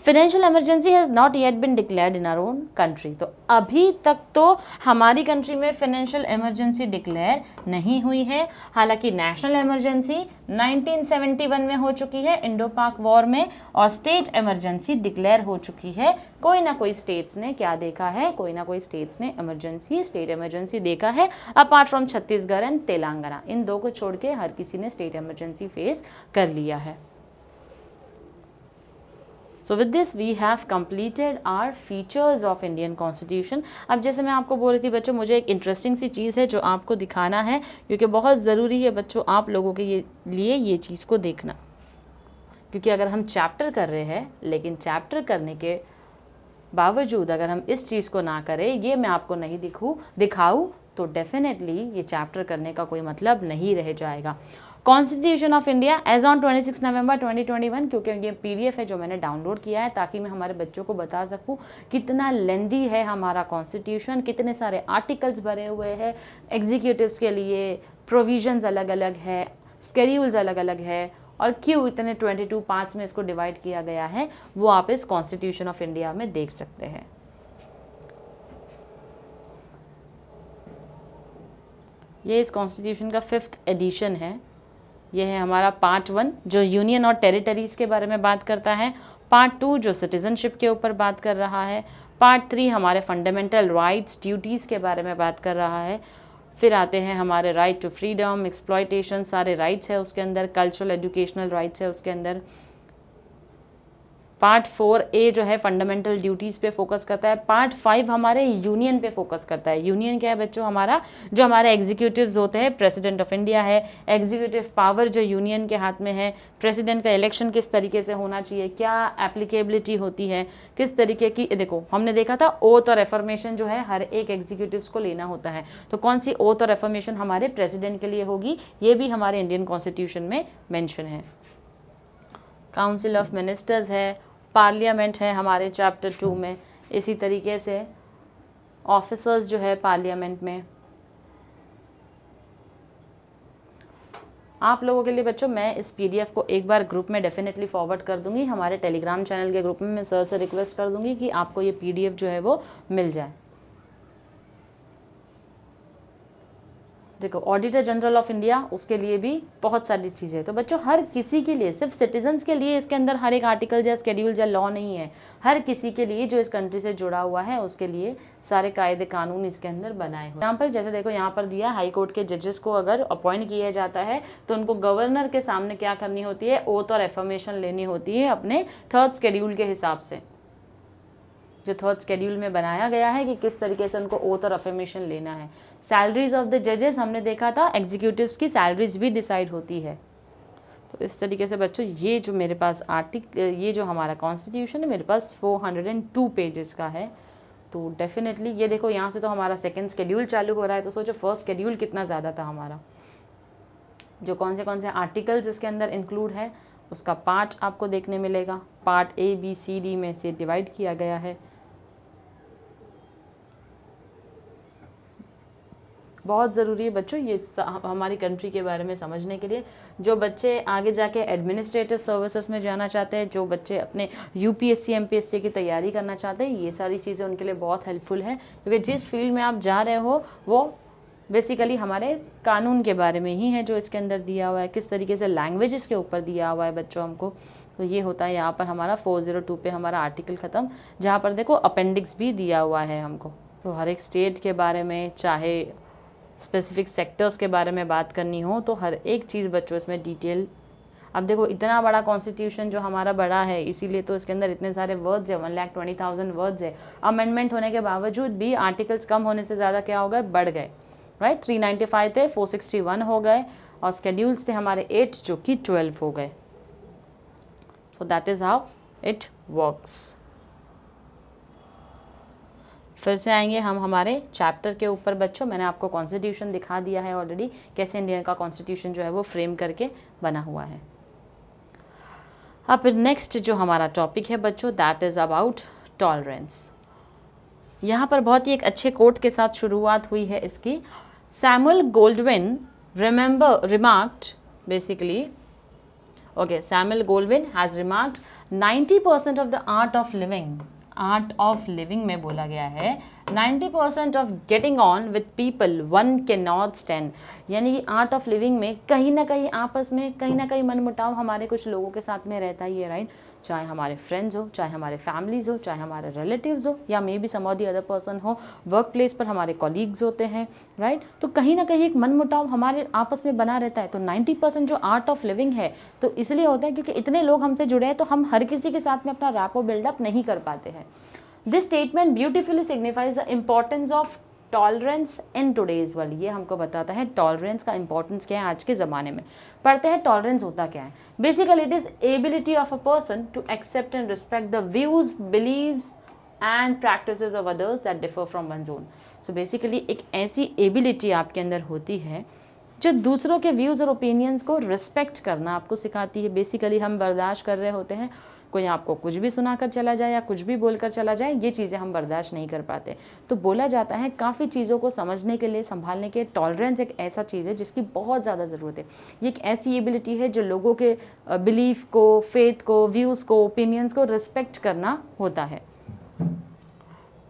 Speaker 1: Financial emergency has not yet been declared in our own country. तो अभी तक तो हमारी कंट्री में फाइनेंशियल इमरजेंसी डिक्लेयर नहीं हुई है। हालांकि नेशनल इमरजेंसी 1971 में हो चुकी है इंडो पाक वॉर में, और स्टेट इमरजेंसी डिक्लेयर हो चुकी है। कोई ना कोई स्टेट्स ने क्या देखा है, कोई ना कोई स्टेट्स ने स्टेट इमरजेंसी देखा है, apart from Chhattisgarh and Telangana. इन दो को छोड़ के हर किसी ने स्टेट इमरजेंसी फेस कर लिया है। So with this we have completed our features of Indian Constitution। अब जैसे मैं आपको बोल रही थी बच्चों, मुझे एक इंटरेस्टिंग सी चीज़ है जो आपको दिखाना है, क्योंकि बहुत ज़रूरी है बच्चों आप लोगों के लिए ये चीज़ को देखना। क्योंकि अगर हम चैप्टर कर रहे हैं, लेकिन चैप्टर करने के बावजूद अगर हम इस चीज़ को ना करें, ये मैं आपको नहीं दिखाऊँ, तो डेफिनेटली ये चैप्टर करने का कोई मतलब नहीं रह जाएगा। Constitution of India as on 26 November 2021, क्योंकि ये PDF है जो मैंने डाउनलोड किया है ताकि मैं हमारे बच्चों को बता सकूं कितना लेंदी है हमारा कॉन्स्टिट्यूशन, कितने सारे आर्टिकल्स भरे हुए हैं, एग्जीक्यूटिव्स के लिए प्रोविजंस अलग अलग है, स्केड्यूल्स अलग अलग है, और क्यों इतने 22 पार्ट्स में इसको डिवाइड किया गया है, वो आप इस कॉन्स्टिट्यूशन ऑफ इंडिया में देख सकते हैं। ये इस कॉन्स्टिट्यूशन का 5th एडिशन है। ये है हमारा पार्ट 1 जो यूनियन और टेरिटरीज़ के बारे में बात करता है, पार्ट 2 जो सिटीजनशिप के ऊपर बात कर रहा है, पार्ट 3 हमारे फंडामेंटल राइट्स ड्यूटीज़ के बारे में बात कर रहा है, फिर आते हैं हमारे राइट टू फ्रीडम, एक्सप्लॉयटेशन, सारे राइट्स है उसके अंदर, कल्चरल एजुकेशनल राइट्स है उसके अंदर। पार्ट 4A जो है फंडामेंटल ड्यूटीज़ पे फोकस करता है। पार्ट 5 हमारे यूनियन पे फोकस करता है। यूनियन क्या है बच्चों, हमारा जो हमारे एग्जीक्यूटिव्स होते हैं, प्रेसिडेंट ऑफ इंडिया है, एग्जीक्यूटिव पावर जो यूनियन के हाथ में है, प्रेसिडेंट का इलेक्शन किस तरीके से होना चाहिए, क्या एप्लीकेबिलिटी होती है, किस तरीके की, देखो हमने देखा था ओथ और एफर्मेशन जो है हर एक एग्जीक्यूटिव्स को लेना होता है, तो कौन सी ओथ और एफर्मेशन हमारे प्रेसिडेंट के लिए होगी, ये भी हमारे इंडियन कॉन्स्टिट्यूशन में मेंशन है। काउंसिल ऑफ मिनिस्टर्स है, पार्लियामेंट है हमारे चैप्टर 2 में, इसी तरीके से ऑफिसर्स जो है पार्लियामेंट में। आप लोगों के लिए बच्चों मैं इस PDF को एक बार ग्रुप में डेफिनेटली फॉरवर्ड कर दूंगी, हमारे टेलीग्राम चैनल के ग्रुप में मैं सर से रिक्वेस्ट कर दूंगी कि आपको ये PDF जो है वो मिल जाए। देखो ऑडिटर जनरल ऑफ इंडिया, उसके लिए भी बहुत सारी चीज़ें, तो बच्चों हर किसी के लिए, सिर्फ सिटीजन्स के लिए इसके अंदर हर एक आर्टिकल या स्केड्यूल या लॉ नहीं है, हर किसी के लिए जो इस कंट्री से जुड़ा हुआ है उसके लिए सारे कायदे कानून इसके अंदर बनाए हुए। यहाँ पर जैसे देखो यहाँ पर दिया, हाई कोर्ट के जजेस को अगर अपॉइंट किया जाता है तो उनको गवर्नर के सामने क्या करनी होती है, ओथ और एफर्मेशन लेनी होती है अपने 3rd शेड्यूल के हिसाब से, जो 3rd शेड्यूल में बनाया गया है कि किस तरीके से उनको ओथ और अफर्मेशन लेना है। सैलरीज ऑफ द जजेस हमने देखा था, एग्जीक्यूटिव्स की सैलरीज भी डिसाइड होती है। तो इस तरीके से बच्चों ये जो मेरे पास ये जो हमारा कॉन्स्टिट्यूशन है मेरे पास 402 पेजेस का है। तो डेफिनेटली ये देखो यहाँ से तो हमारा 2nd शेड्यूल चालू हो रहा है, तो सोचो 1st शेड्यूल कितना ज़्यादा था हमारा। जो कौन से आर्टिकल्स इसके अंदर इंक्लूड है उसका पार्ट आपको देखने मिलेगा, part A, B, C, D में से डिवाइड किया गया है। बहुत ज़रूरी है बच्चों ये हमारी कंट्री के बारे में समझने के लिए। जो बच्चे आगे जाके एडमिनिस्ट्रेटिव सर्विसेज में जाना चाहते हैं, जो बच्चे अपने UPSC MPSC की तैयारी करना चाहते हैं, ये सारी चीज़ें उनके लिए बहुत हेल्पफुल है, क्योंकि जिस फील्ड में आप जा रहे हो वो बेसिकली हमारे कानून के बारे में ही है जो इसके अंदर दिया हुआ है, किस तरीके से लैंग्वेजेस के ऊपर दिया हुआ है बच्चों हमको। तो ये होता है यहाँ पर हमारा 402 पे हमारा आर्टिकल ख़त्म, जहाँ पर देखो अपेंडिक्स भी दिया हुआ है हमको। तो हर एक स्टेट के बारे में, चाहे स्पेसिफिक सेक्टर्स के बारे में बात करनी हो, तो हर एक चीज़ बच्चों इसमें डिटेल। अब देखो इतना बड़ा कॉन्स्टिट्यूशन जो हमारा बड़ा है, इसीलिए तो इसके अंदर इतने सारे वर्ड्स है, 1,20,000 वर्ड्स है। अमेंडमेंट होने के बावजूद भी आर्टिकल्स कम होने से ज़्यादा क्या हो गए, बढ़ गए, राइट। 395 थे, 461 हो गए, और स्केड्यूल्स थे हमारे 8 जो कि 12 हो गए। So that is how it works. फिर से आएंगे हम हमारे चैप्टर के ऊपर बच्चों। मैंने आपको कॉन्स्टिट्यूशन दिखा दिया है ऑलरेडी, कैसे इंडिया का कॉन्स्टिट्यूशन जो है वो फ्रेम करके बना हुआ है। अब फिर नेक्स्ट जो हमारा टॉपिक है बच्चों, दैट इज़ अबाउट टॉलरेंस। यहाँ पर बहुत ही एक अच्छे कोट के साथ शुरुआत हुई है इसकी। Samuel Gold Wing remarked basically, okay, Samuel Goldwyn has remarked 90% of the art of living में बोला गया है 90% of getting on with people one can not stand, यानी आर्ट ऑफ लिविंग में कहीं ना कहीं आपस में कहीं ना कहीं मनमुटाव हमारे कुछ लोगों के साथ में रहता ही है, राइट। चाहे हमारे फ्रेंड्स हो, चाहे हमारे फैमिलीज हो, चाहे हमारे रिलेटिव्स हो, या maybe some of the other person हो, वर्क प्लेस पर हमारे कॉलीग्स होते हैं, राइट। तो कहीं ना कहीं एक मनमुटाव हमारे आपस में बना रहता है। तो 90% जो आर्ट ऑफ लिविंग है तो इसलिए होता है क्योंकि इतने लोग हमसे जुड़े हैं, तो हम हर किसी के साथ में अपना रैपो बिल्डअप नहीं कर पाते हैं। This statement beautifully signifies the importance of tolerance in today's world. ये हमको बताता है टॉलरेंस का इंपॉर्टेंस क्या है आज के ज़माने में। पढ़ते हैं टॉलरेंस होता क्या है। Basically it is ability of a person to accept and respect the views, beliefs and practices of others that differ from one's own. So basically एक ऐसी एबिलिटी आपके अंदर होती है जो दूसरों के व्यूज़ और ओपिनियंस को रिस्पेक्ट करना आपको सिखाती है। बेसिकली हम बर्दाश्त कर रहे होते हैं, कोई आपको कुछ भी सुनाकर चला जाए या कुछ भी बोलकर चला जाए, ये चीज़ें हम बर्दाश्त नहीं कर पाते। तो बोला जाता है काफ़ी चीज़ों को समझने के लिए, संभालने के, टॉलरेंस एक ऐसा चीज़ है जिसकी बहुत ज़्यादा ज़रूरत है। ये एक ऐसी एबिलिटी है जो लोगों के बिलीफ को, फेथ को, व्यूज़ को, ओपिनियंस को रिस्पेक्ट करना होता है,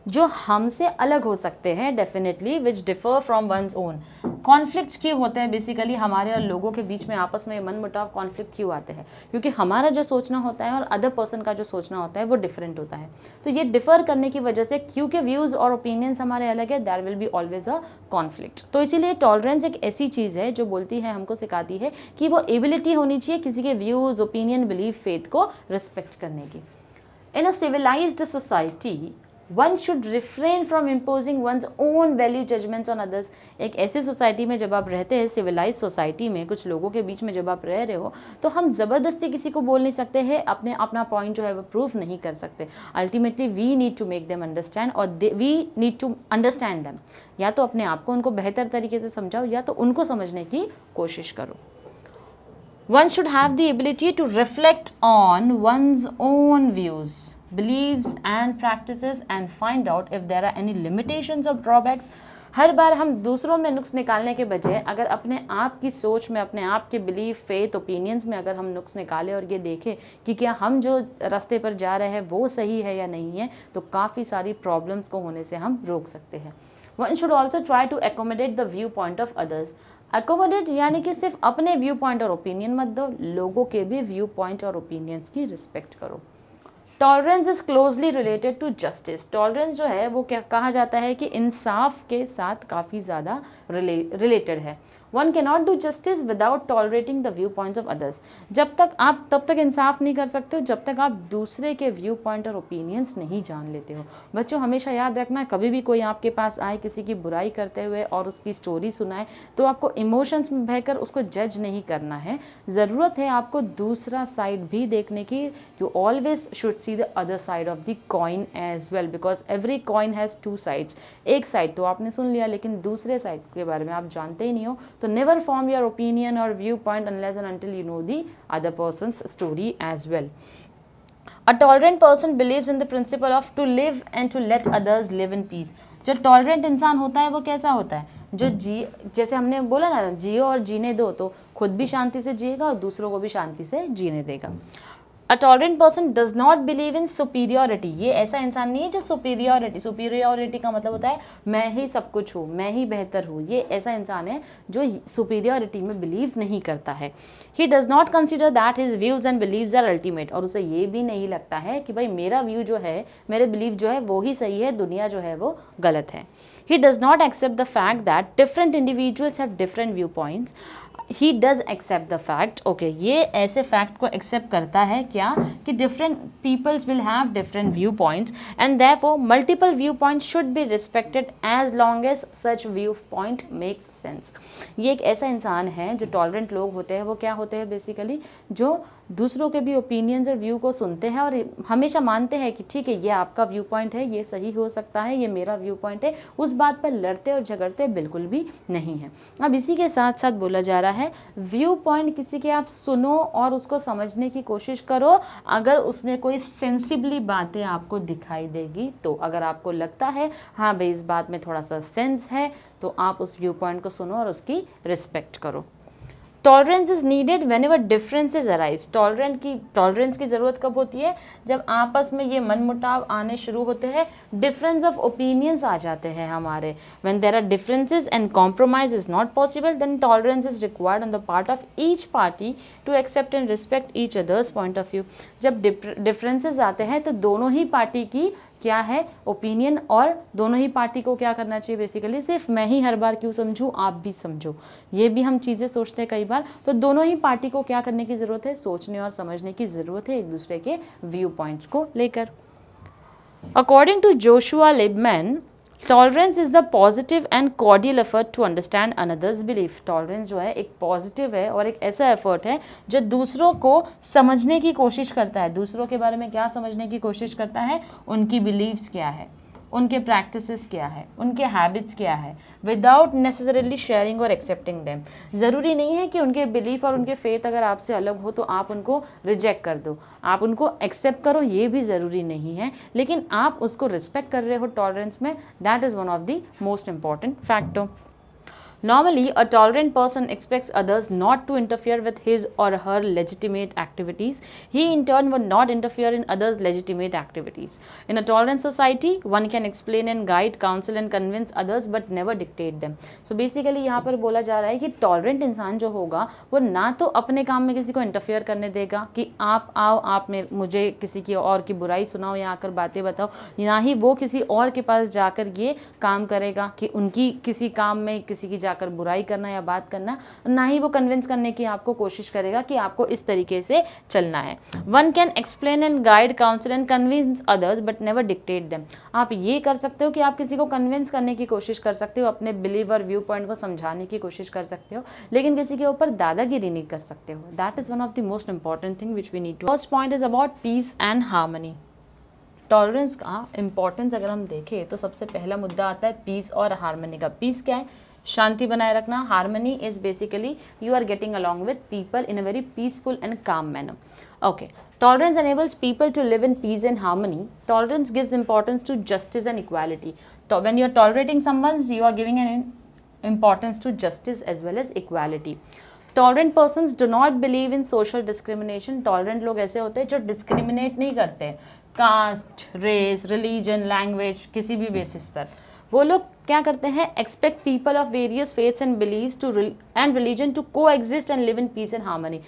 Speaker 1: जो हमसे अलग हो सकते हैं definitely, which differ from one's own. Conflicts क्यों होते हैं बेसिकली हमारे और लोगों के बीच में आपस में मनमुटाव, कॉन्फ्लिक्ट क्यों आते हैं? क्योंकि हमारा जो सोचना होता है और अदर पर्सन का जो सोचना होता है वो डिफरेंट होता है। तो ये डिफर करने की वजह से क्योंकि व्यूज़ और ओपिनियंस हमारे अलग है, there will be always a conflict. तो इसीलिए टॉलरेंस एक ऐसी चीज़ है जो बोलती है, हमको सिखाती है कि वो एबिलिटी होनी चाहिए किसी के व्यूज़, ओपिनियन, बिलीफ, फेथ को रिस्पेक्ट करने की। In a civilised society one should refrain from imposing one's own value judgements on others. एक ऐसी सोसाइटी में जब आप रहते हैं, सिविलाइज सोसाइटी में, कुछ लोगों के बीच में जब आप रह रहे हो, तो हम ज़बरदस्ती किसी को बोल नहीं सकते हैं, अपना पॉइंट जो है वो प्रूफ नहीं कर सकते। Ultimately we need to make them understand और we need to understand them. या तो अपने आप को उनको बेहतर तरीके से समझाओ या तो उनको समझने की कोशिश करो। One should have the ability to reflect on one's own views, beliefs and practices and find out if there are any limitations or drawbacks. हर बार हम दूसरों में नुक्स निकालने के बजाय अगर अपने आप की सोच में, अपने आप के बिलीफ, फेथ, ओपिनियंस में अगर हम नुक्स निकालें और ये देखें कि क्या हम जो रास्ते पर जा रहे हैं वो सही है या नहीं है, तो काफ़ी सारी प्रॉब्लम्स को होने से हम रोक सकते हैं। One should also try to accommodate the viewpoint of others. Accommodate यानी कि सिर्फ अपने व्यू पॉइंट और ओपिनियन मत दो, लोगों के भी व्यू पॉइंट और ओपिनियंस की रिस्पेक्ट करो। Tolerance is closely related to justice. Tolerance जो है वो क्या कहा जाता है कि इंसाफ के साथ काफ़ी ज़्यादा रिलेटेड है। One can not do justice without tolerating the view points of others. तब तक इंसाफ नहीं कर सकते हो जब तक आप दूसरे के व्यू पॉइंट और ओपिनियंस नहीं जान लेते हो। बच्चों हमेशा याद रखना, कभी भी कोई आपके पास आए किसी की बुराई करते हुए और उसकी स्टोरी सुनाए तो आपको इमोशंस में बहकर उसको जज नहीं करना है। ज़रूरत है आपको दूसरा साइड भी देखने की। You always should see the other side of the coin as well, because every coin has two sides. एक साइड तो आपने सुन लिया लेकिन दूसरे साइड के बारे में आप जानते ही नहीं हो, तो never form your opinion or viewpoint unless and until you know the other person's story as well. A tolerant person believes in the principle of to live and to let others live in peace. जो tolerant इंसान होता है वो कैसा होता है? जो जैसे हमने बोला ना, जियो और जीने दो, तो खुद भी शांति से जिएगा और दूसरों को भी शांति से जीने देगा। A tolerant person does not believe in superiority. ये ऐसा इंसान नहीं है जो सुपीरियरिटी का मतलब होता है मैं ही सब कुछ हूँ, मैं ही बेहतर हूँ। ये ऐसा इंसान है जो सुपीरियरिटी में बिलीव नहीं करता है। He does not consider that his views and beliefs are ultimate. और उसे ये भी नहीं लगता है कि भाई मेरा व्यू जो है, मेरे बिलीव जो है वो ही सही है, दुनिया जो है वो गलत है। He does not accept the fact that different individuals have different view points. He does accept the fact, okay, ये ऐसे फैक्ट को एक्सेप्ट करता है क्या कि different peoples will have different view points and therefore multiple view points should be respected as long as such view point makes sense. ये एक ऐसा इंसान है जो टॉलरेंट लोग होते हैं, वो क्या होते हैं बेसिकली, जो दूसरों के भी ओपिनियंस और व्यू को सुनते हैं और हमेशा मानते हैं कि ठीक है ये आपका व्यू पॉइंट है, ये सही हो सकता है, ये मेरा व्यू पॉइंट है। उस बात पर लड़ते और झगड़ते बिल्कुल भी नहीं है। अब इसी के साथ साथ बोला जा रहा है व्यू पॉइंट किसी के आप सुनो और उसको समझने की कोशिश करो। अगर उसमें कोई सेंसिबली बातें आपको दिखाई देगी तो अगर आपको लगता है हाँ भाई इस बात में थोड़ा सा सेंस है, तो आप उस व्यू पॉइंट को सुनो और उसकी रिस्पेक्ट करो। Tolerance is needed when ever differences arise. Tolerance की ज़रूरत कब होती है? जब आपस में ये मनमुटाव आने शुरू होते हैं, डिफरेंस ऑफ ओपिनियंस आ जाते हैं हमारे। When there are differences and compromise is not possible, then tolerance is required on the part of each party to accept and respect each others point of view. जब differences आते हैं तो दोनों ही party की क्या है ओपिनियन, और दोनों ही पार्टी को क्या करना चाहिए बेसिकली, सिर्फ मैं ही हर बार क्यों समझूं, आप भी समझो। ये भी हम चीज़ें सोचते हैं कई बार। तो दोनों ही पार्टी को क्या करने की ज़रूरत है, सोचने और समझने की ज़रूरत है एक दूसरे के व्यू पॉइंट्स को लेकर। According to Joshua Liebman, tolerance is the positive and cordial effort to understand another's belief. Tolerance जो है एक पॉजिटिव है और एक ऐसा एफर्ट है जो दूसरों को समझने की कोशिश करता है। दूसरों के बारे में क्या समझने की कोशिश करता है, उनकी बिलीव्स क्या है, उनके प्रैक्टिसेस क्या है, उनके हैबिट्स क्या है, विदाउट नेसेसरीली शेयरिंग और एक्सेप्टिंग देम। ज़रूरी नहीं है कि उनके बिलीफ और उनके फेथ अगर आपसे अलग हो तो आप उनको रिजेक्ट कर दो, आप उनको एक्सेप्ट करो, ये भी ज़रूरी नहीं है, लेकिन आप उसको रिस्पेक्ट कर रहे हो टॉलरेंस में, that is one of the most important factor. Normally, a tolerant person expects others not to interfere with his or her legitimate activities. He in turn would not interfere in others' legitimate activities. In a tolerant society, one can explain and guide, counsel and convince others but never dictate them. So basically यहाँ पर बोला जा रहा है कि tolerant इंसान जो होगा वो ना तो अपने काम में किसी को interfere करने देगा कि आप आओ, आप मुझे किसी की और की बुराई सुनाओ या आकर बातें बताओ, ना ही वो किसी और के पास जाकर ये काम करेगा कि उनकी किसी काम में किसी की जाकर बुराई करना या बात करना, ना ही वो कन्विंस करने की आपको कोशिश करेगा कि आपको इस तरीके से चलना है। One can explain and guide, council and convince others but never dictate them. आप ये कर सकते हो कि आप किसी को कन्विंस करने की कोशिश कर सकते हो, अपने बिलीव और व्यू पॉइंट को समझाने की कोशिश कर सकते हो, लेकिन किसी के ऊपर दादागिरी नहीं कर सकते हो। That is one of the most important thing which we need to. First point is about peace and harmony. Tolerance का इंपॉर्टेंस अगर हम देखें तो सबसे पहला मुद्दा आता है पीस और हार्मनी का। पीस क्या है? शांति बनाए रखना। Harmony is basically you are getting along with people in a very peaceful and calm manner. Okay, tolerance enables people to live in peace and harmony. Tolerance gives importance to justice and equality. When you are tolerating someone, you are giving an importance to justice as well as equality. Tolerant persons do not believe in social discrimination. Tolerant लोग ऐसे होते हैं जो discriminate नहीं करते cast, race, religion, language, किसी भी basis पर। वो लोग क्या करते हैं, expect people of various faiths and beliefs to and religion to coexist and live in peace and harmony.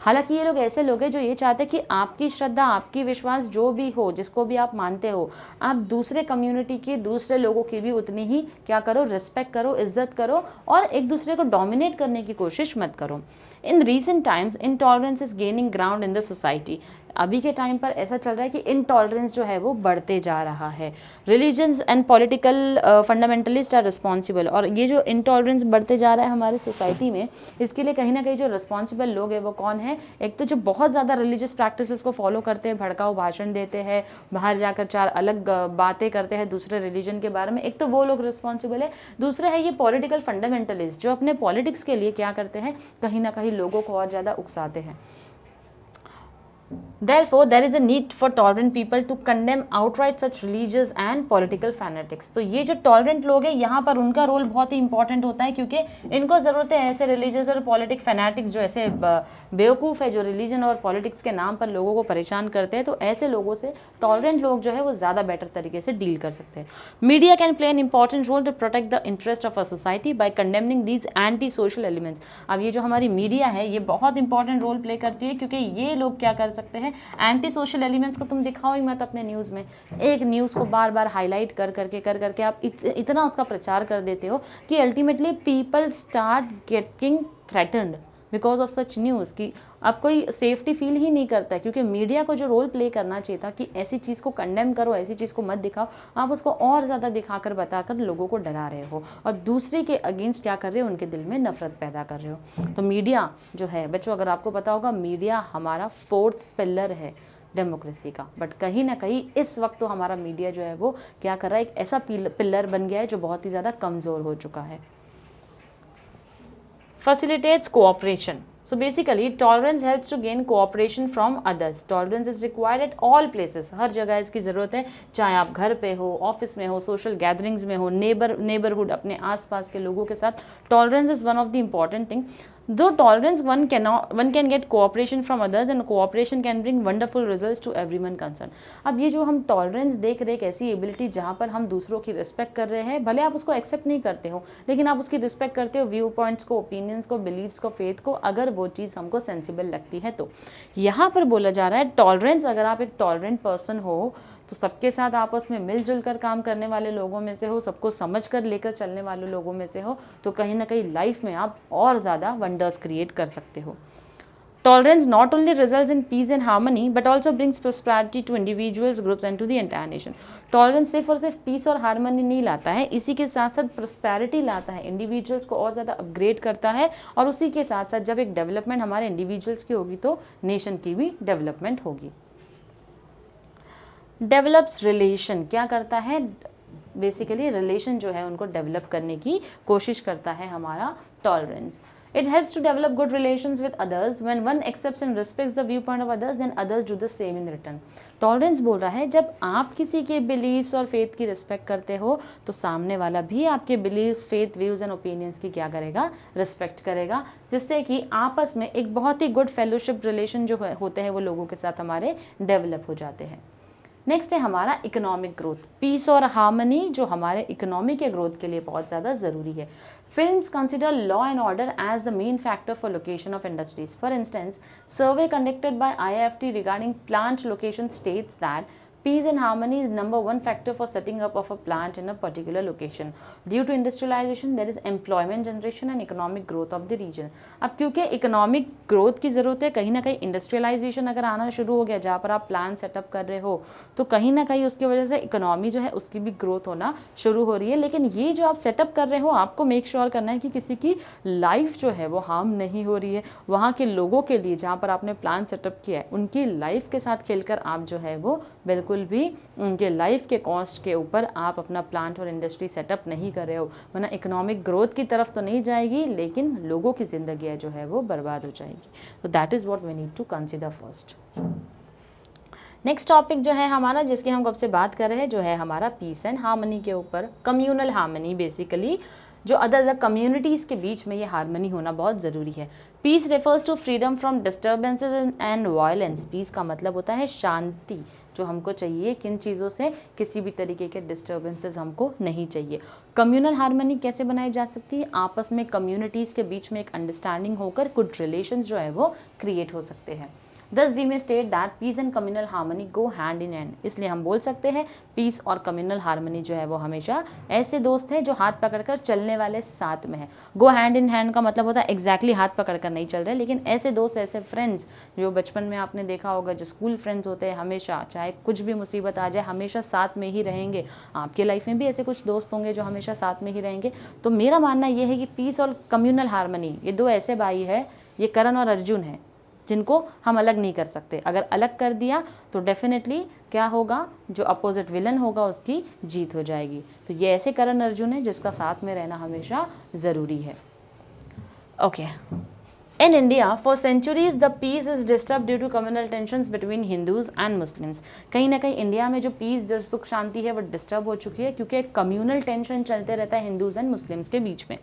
Speaker 1: हालांकि ये लोग ऐसे लोग हैं जो ये चाहते हैं कि आपकी श्रद्धा, आपकी विश्वास जो भी हो, जिसको भी आप मानते हो, आप दूसरे कम्युनिटी की, दूसरे लोगों की भी उतनी ही क्या करो, रिस्पेक्ट करो, इज्जत करो और एक दूसरे को डोमिनेट करने की कोशिश मत करो। In recent times intolerance is gaining ground in the society. अभी के टाइम पर ऐसा चल रहा है कि इनटॉलरेंस जो है वो बढ़ते जा रहा है। Religions and political fundamentalist are responsible. और ये जो इनटॉलरेंस बढ़ते जा रहा है हमारे सोसाइटी में, इसके लिए कहीं ना कहीं जो रिस्पॉन्सिबल लोग हैं वो कौन है? एक तो जो बहुत ज़्यादा रिलीजियस प्रैक्टिसेस को फॉलो करते हैं, भड़काऊ भाषण देते हैं, बाहर जाकर चार अलग बातें करते हैं दूसरे रिलीजन के बारे में, एक तो वो लोग रिस्पॉन्सिबल है। दूसरा है ये पॉलिटिकल फंडामेंटलिस्ट जो अपने पॉलिटिक्स के लिए क्या करते हैं, कहीं ना कहीं लोगों को और ज़्यादा उकसाते हैं। Therefore, there is a need for tolerant people to condemn outright such religious and political fanatics. तो ये जो tolerant लोग हैं यहाँ पर उनका रोल बहुत ही इंपॉर्टेंट होता है, क्योंकि इनको ज़रूरत है ऐसे रिलीजियस और पॉलिटिक फैनेटिक्स जो ऐसे बेवकूफ़ है, जो रिलीजन और पॉलिटिक्स के नाम पर लोगों को परेशान करते हैं। तो ऐसे लोगों से टॉलरेंट लोग जो है वो ज़्यादा बेटर तरीके से डील कर सकते हैं। Media can play an important role to protect the interest of a society by condemning these anti social elements. अब ये जो हमारी मीडिया है ये बहुत इंपॉर्टेंट रोल प्ले करती है, क्योंकि ये लोग क्या कर सकते हैं, एंटी सोशल एलिमेंट्स को तुम दिखाओ ही मत अपने न्यूज़ में। एक न्यूज़ को बार बार हाईलाइट कर करके आप इतना उसका प्रचार कर देते हो कि ultimately people start getting threatened because of such news, कि अब कोई सेफ्टी फील ही नहीं करता है। क्योंकि मीडिया को जो रोल प्ले करना चाहिए था कि ऐसी चीज़ को कंडेम करो, ऐसी चीज़ को मत दिखाओ, आप उसको और ज़्यादा दिखाकर बताकर लोगों को डरा रहे हो और दूसरे के अगेंस्ट क्या कर रहे हो, उनके दिल में नफरत पैदा कर रहे हो। तो मीडिया जो है बच्चों, अगर आपको पता होगा, मीडिया हमारा 4th पिलर है डेमोक्रेसी का। बट कहीं ना कहीं इस वक्त तो हमारा मीडिया जो है वो क्या कर रहा है, एक ऐसा पिलर बन गया है जो बहुत ही ज़्यादा कमज़ोर हो चुका है। Facilitates cooperation. So basically, tolerance helps to gain cooperation from others. Tolerance is required at all places. हर जगह इसकी ज़रूरत है, चाहे आप घर पे हो, ऑफिस में हो, सोशल गैदरिंग्स में हो, नेबरहुड, अपने आसपास के लोगों के साथ। Tolerance is one of the important thing. Though tolerance, one can get cooperation from others and cooperation can bring wonderful results to everyone concerned. अब ये जो हम टॉलरेंस देख रहे हैं, एक ऐसी एबिलिटी जहाँ पर हम दूसरों की रिस्पेक्ट कर रहे हैं, भले आप उसको एक्सेप्ट नहीं करते हो लेकिन आप उसकी रिस्पेक्ट करते हो, व्यू पॉइंट्स को, ओपिनियंस को, बिलीव्स को, फेथ को, अगर वो चीज़ हमको सेंसिबल लगती है तो। यहाँ पर बोला जा रहा है टॉलरेंस, अगर आप एक टॉलरेंट पर्सन हो तो सबके साथ आपस में मिलजुल कर काम करने वाले लोगों में से हो, सबको समझ कर लेकर चलने वाले लोगों में से हो, तो कहीं ना कहीं लाइफ में आप और ज़्यादा वंडर्स क्रिएट कर सकते हो। Tolerance not only results in peace and harmony but also brings prosperity to individuals, groups and to the entire nation. Tolerance सिर्फ और सिर्फ पीस और हारमोनी नहीं लाता है, इसी के साथ साथ प्रॉस्पेरिटी लाता है, इंडिविजुअल्स को और ज़्यादा अपग्रेड करता है, और उसी के साथ साथ जब एक डेवलपमेंट हमारे इंडिविजुअल्स की होगी तो नेशन की भी डेवलपमेंट होगी। डेवलप्स रिलेशन, क्या करता है, बेसिकली रिलेशन जो है उनको डेवलप करने की कोशिश करता है हमारा tolerance. It helps to develop good relations with others. When one accepts and respects the viewpoint of others, then others do the same in return. Tolerance बोल रहा है जब आप किसी के बिलीव्स और फेथ की रिस्पेक्ट करते हो तो सामने वाला भी आपके beliefs, faith, views and opinions की क्या करेगा, रिस्पेक्ट करेगा, जिससे कि आपस में एक बहुत ही गुड फेलोशिप रिलेशन जो होते हैं वो लोगों के साथ हमारे डेवलप हो जाते हैं। नेक्स्ट है हमारा इकोनॉमिक ग्रोथ। पीस और हार्मनी जो हमारे इकोनॉमी के ग्रोथ के लिए बहुत ज़्यादा ज़रूरी है। Films consider law and order as the main factor for location of industries. For instance, survey conducted by IFT regarding plant location states that peace and harmony is number one factor for setting up of a plant in a particular location. Due to industrialization, there is employment generation and economic growth of the region. अब क्योंकि economic growth की ज़रूरत है, कहीं ना कहीं industrialisation अगर आना शुरू हो गया जहाँ पर आप प्लान सेटअप कर रहे हो तो कहीं ना कहीं उसकी वजह से इकोनॉमी जो है उसकी भी ग्रोथ होना शुरू हो रही है। लेकिन ये जो आप सेटअप कर रहे हो आपको मेक श्योर करना है कि किसी की लाइफ जो है वो हार्म नहीं हो रही है, वहाँ के लोगों के लिए जहाँ पर आपने प्लान सेटअप किया है उनकी लाइफ के साथ खेलकर आप जो है वो बिल्कुल भी उनके लाइफ के कॉस्ट के ऊपर आप अपना प्लांट और इंडस्ट्री सेटअप नहीं कर रहे हो, वरना इकोनॉमिक ग्रोथ की तरफ तो नहीं जाएगी लेकिन लोगों की ज़िंदगी जो है वो बर्बाद हो जाएगी। तो that is what we need to consider first. Next topic जो है हमारा जिसकी हम कब से बात कर रहे हैं जो है हमारा पीस एंड हार्मनी के ऊपर। कम्यूनल हार्मनी, बेसिकली जो अदर कम्युनिटीज़ के बीच में ये हार्मनी होना बहुत ज़रूरी है। Peace refers to freedom from disturbances and violence. Peace का मतलब होता है शांति, जो हमको चाहिए, किन चीज़ों से, किसी भी तरीके के डिस्टर्बेंसेस हमको नहीं चाहिए। कम्युनल हार्मनी कैसे बनाई जा सकती है, आपस में कम्युनिटीज़ के बीच में एक अंडरस्टैंडिंग होकर गुड रिलेशंस जो है वो क्रिएट हो सकते हैं। Thus we may state that peace and communal harmony go hand in hand. इसलिए हम बोल सकते हैं पीस और कम्युनल हार्मनी जो है वो हमेशा ऐसे दोस्त हैं जो हाथ पकड़कर चलने वाले साथ में हैं। गो हैंड इन हैंड का मतलब होता है एग्जैक्टली हाथ पकड़कर नहीं चल रहे, लेकिन ऐसे दोस्त, ऐसे फ्रेंड्स जो बचपन में आपने देखा होगा, जो स्कूल फ्रेंड्स होते हैं, हमेशा चाहे कुछ भी मुसीबत आ जाए हमेशा साथ में ही रहेंगे। आपके लाइफ में भी ऐसे कुछ दोस्त होंगे जो हमेशा साथ में ही रहेंगे। तो मेरा मानना यह है कि पीस और कम्युनल हार्मनी ये दो ऐसे भाई है, ये करण और अर्जुन है, जिनको हम अलग नहीं कर सकते। अगर अलग कर दिया तो डेफिनेटली क्या होगा, जो अपोजिट विलन होगा उसकी जीत हो जाएगी। तो ये ऐसे करण अर्जुन है जिसका साथ में रहना हमेशा ज़रूरी है। Okay, in India for centuries the peace is disturb due to communal tensions between Hindus and Muslims. कहीं ना कहीं इंडिया में जो पीस, जो सुख शांति है वो डिस्टर्ब हो चुकी है क्योंकि एक कम्युनल टेंशन चलते रहता है हिंदूज एंड मुस्लिम्स के बीच में।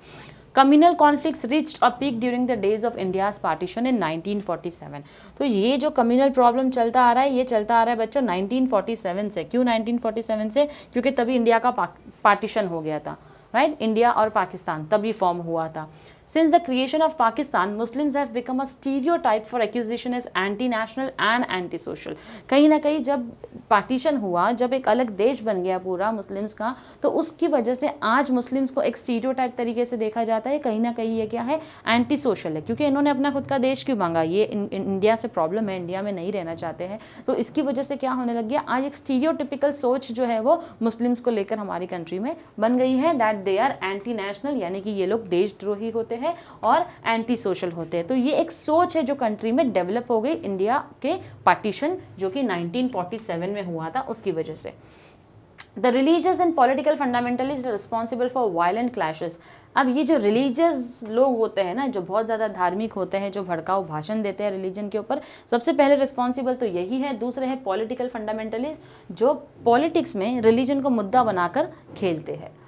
Speaker 1: Communal conflicts reached a peak during the days of India's partition in 1947। तो ये जो कम्युनल प्रॉब्लम चलता आ रहा है, ये चलता आ रहा है बच्चों 1947 से। क्यों 1947 से? क्योंकि तभी इंडिया का पार्टीशन हो गया था, राइट? इंडिया और पाकिस्तान तभी फॉर्म हुआ था। Since the creation of Pakistan, Muslims have become a stereotype for accusation as anti-national and anti-social. कहीं ना कहीं जब पार्टीशन हुआ, जब एक अलग देश बन गया पूरा मुस्लिम्स का, तो उसकी वजह से आज मुस्लिम्स को एक स्टीरियोटाइप तरीके से देखा जाता है। कहीं ना कहीं ये क्या है, एंटी सोशल है, क्योंकि इन्होंने अपना खुद का देश क्यों मांगा, ये इंडिया से प्रॉब्लम है, इंडिया में नहीं रहना चाहते हैं। तो इसकी वजह से क्या होने लग गया, आज एक स्टीरियोटिपिकल सोच जो है वो मुस्लिम्स को लेकर हमारी कंट्री में बन गई है, that they are anti national, यानी कि ये लोग देशद्रोही होते हैं और एंटी सोशल होते हैं। तो ये एक सोच है जो कंट्री में डेवलप हो गई इंडिया के पार्टीशन जो कि 1947 में हुआ था, उसकी वजह से। The religious and political fundamentalist responsible for violent clashes. अब ये जो रिलीजियस लोग होते हैं ना, जो बहुत ज़्यादा धार्मिक होते हैं, जो भड़काऊ भाषण देते हैं रिलीजन के ऊपर, सबसे पहले रिस्पॉन्सिबल तो यही है। दूसरे है पॉलिटिकल फंडामेंटलिस्ट, जो पॉलिटिक्स में रिलीजन को मुद्दा बनाकर खेलते हैं।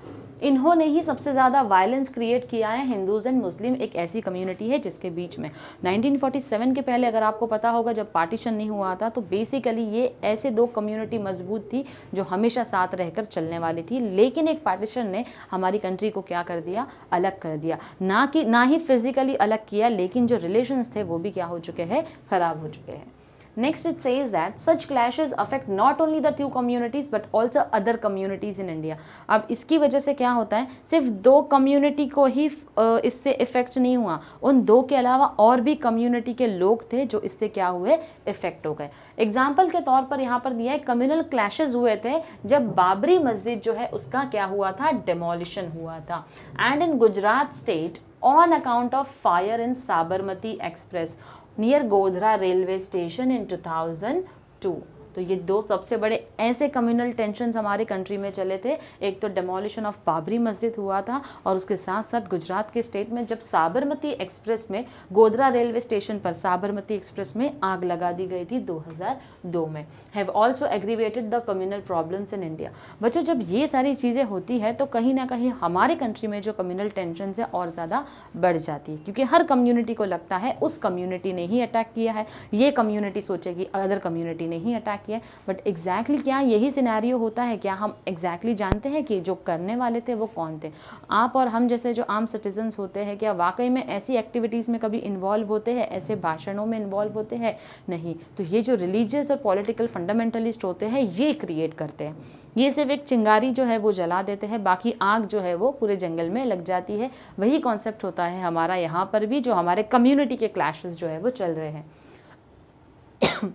Speaker 1: इन्होंने ही सबसे ज़्यादा वायलेंस क्रिएट किया है। हिंदूज़ एंड मुस्लिम एक ऐसी कम्युनिटी है जिसके बीच में 1947 के पहले, अगर आपको पता होगा, जब पार्टीशन नहीं हुआ था, तो बेसिकली ये ऐसे दो कम्युनिटी मजबूत थी जो हमेशा साथ रहकर चलने वाली थी। लेकिन एक पार्टीशन ने हमारी कंट्री को क्या कर दिया, अलग कर दिया। ना ही फिजिकली अलग किया, लेकिन जो रिलेशंस थे वो भी क्या हो चुके हैं, खराब हो चुके हैं। Next, it says that such clashes affect not only the two communities but also other communities in India. अब इसकी वजह से क्या होता है, सिर्फ दो कम्युनिटी को ही इससे इफेक्ट नहीं हुआ, उन दो के अलावा और भी कम्युनिटी के लोग थे जो इससे क्या हुए, इफेक्ट हो गए। एग्जाम्पल के तौर पर यहाँ पर दिया है, कम्युनल क्लैशेस हुए थे जब बाबरी मस्जिद जो है उसका क्या हुआ था, डिमोलिशन हुआ था। And in Gujarat state on account of fire in Sabarmati express near Godhra railway station इन 2002। तो ये दो सबसे बड़े ऐसे कम्युनल टेंशन्स हमारे कंट्री में चले थे। एक तो डेमोलिशन ऑफ बाबरी मस्जिद हुआ था, और उसके साथ साथ गुजरात के स्टेट में जब साबरमती एक्सप्रेस में, गोधरा रेलवे स्टेशन पर साबरमती एक्सप्रेस में आग लगा दी गई थी 2002 में। Have also aggravated the communal problems in India. बच्चों, जब ये सारी चीज़ें होती है तो कहीं ना कहीं हमारे कंट्री में जो कम्युनल टेंशन है और ज़्यादा बढ़ जाती है, क्योंकि हर कम्युनिटी को लगता है उस कम्युनिटी ने ही अटैक किया है, ये कम्युनिटी सोचेगी अदर कम्युनिटी ने ही अटैक किया। बट एग्जैक्टली क्या यही सिनेरियो होता है? क्या हम एग्जैक्टली जानते हैं कि जो करने वाले थे वो कौन थे? आप और हम जैसे जो आम सिटीजन्स होते हैं, क्या वाकई में ऐसी एक्टिविटीज़ में कभी इन्वॉल्व होते हैं, ऐसे भाषणों में इन्वॉल्व होते हैं? नहीं। तो ये जो रिलीजियस और पॉलिटिकल फंडामेंटलिस्ट होते हैं ये क्रिएट करते हैं। ये सिर्फ एक चिंगारी जो है वो जला देते हैं, बाकी आग जो है वो पूरे जंगल में लग जाती है। वही कॉन्सेप्ट होता है हमारा यहाँ पर भी, जो हमारे कम्युनिटी के क्लैशेस जो है वो चल रहे हैं।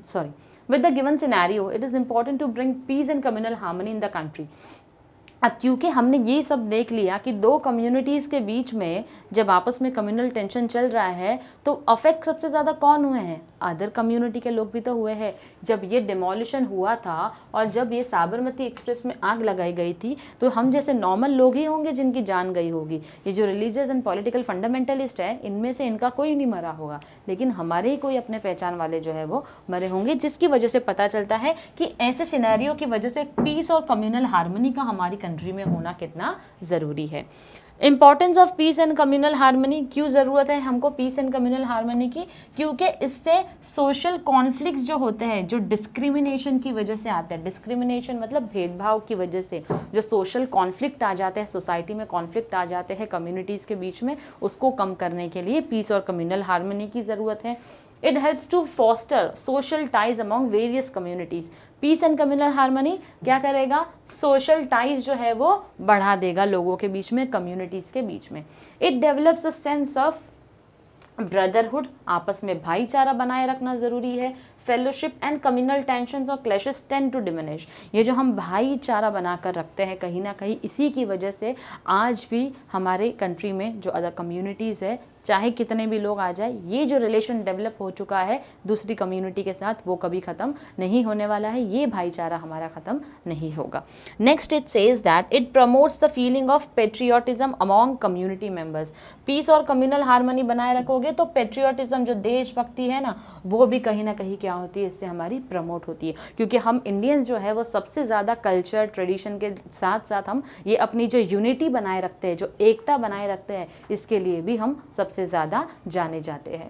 Speaker 1: Sorry. With the given scenario, it is important to bring peace and communal harmony in the country. अब क्योंकि हमने ये सब देख लिया कि दो कम्युनिटीज़ के बीच में जब आपस में कम्युनल टेंशन चल रहा है तो अफेक्ट सबसे ज़्यादा कौन हुए हैं? अदर कम्युनिटी के लोग भी तो हुए हैं। जब ये डिमोलिशन हुआ था और जब ये साबरमती एक्सप्रेस में आग लगाई गई थी तो हम जैसे नॉर्मल लोग ही होंगे जिनकी जान गई होगी। ये जो रिलीजियस एंड पॉलिटिकल फंडामेंटलिस्ट है, इनमें से इनका कोई नहीं मरा होगा, लेकिन हमारे ही कोई अपने पहचान वाले जो है वो मरे होंगे, जिसकी वजह से पता चलता है कि ऐसे सिनेरियो की वजह से पीस और कम्युनल हार्मनी का हमारी कंट्री में होना कितना ज़रूरी है। Importance of peace and communal harmony, क्यों ज़रूरत है हमको पीस एंड कम्युनल हार्मनी की? क्योंकि इससे सोशल कॉन्फ्लिक्ट्स जो होते हैं, जो डिस्क्रिमिनेशन की वजह से आते हैं, डिस्क्रिमिनेशन मतलब भेदभाव की वजह से जो सोशल कॉन्फ्लिक्ट आ जाते हैं, सोसाइटी में कॉन्फ्लिक्ट आ जाते हैं कम्युनिटीज़ के बीच में, उसको कम करने के लिए पीस और कम्युनल हार्मनी की ज़रूरत है। It helps to foster social ties among various communities. Peace and communal harmony क्या करेगा? सोशल टाइज जो है वो बढ़ा देगा लोगों के बीच में, कम्युनिटीज़ के बीच में। It develops a sense of brotherhood, आपस में भाईचारा बनाए रखना ज़रूरी है। फेलोशिप एंड कम्युनल टेंशंस और क्लैशेस टेंड टू डिमिनिश। ये जो हम भाईचारा बनाकर रखते हैं कहीं ना कहीं, इसी की वजह से आज भी हमारे कंट्री में जो अदर कम्युनिटीज़ है, चाहे कितने भी लोग आ जाए, ये जो रिलेशन डेवलप हो चुका है दूसरी कम्युनिटी के साथ, वो कभी ख़त्म नहीं होने वाला है। ये भाईचारा हमारा ख़त्म नहीं होगा। Next, it says that it promotes the feeling of patriotism among community members. Peace और कम्युनल हार्मनी बनाए रखोगे तो पेट्रियोटिज्म, जो देशभक्ति है ना, वो भी कहीं ना कहीं क्या होती है, इससे हमारी प्रमोट होती है। क्योंकि हम इंडियंस जो है वो सबसे ज़्यादा कल्चर ट्रेडिशन के साथ साथ हम ये अपनी जो यूनिटी बनाए रखते हैं, जो एकता बनाए रखते हैं, इसके लिए भी हम सबसे ज़्यादा जाने जाते हैं।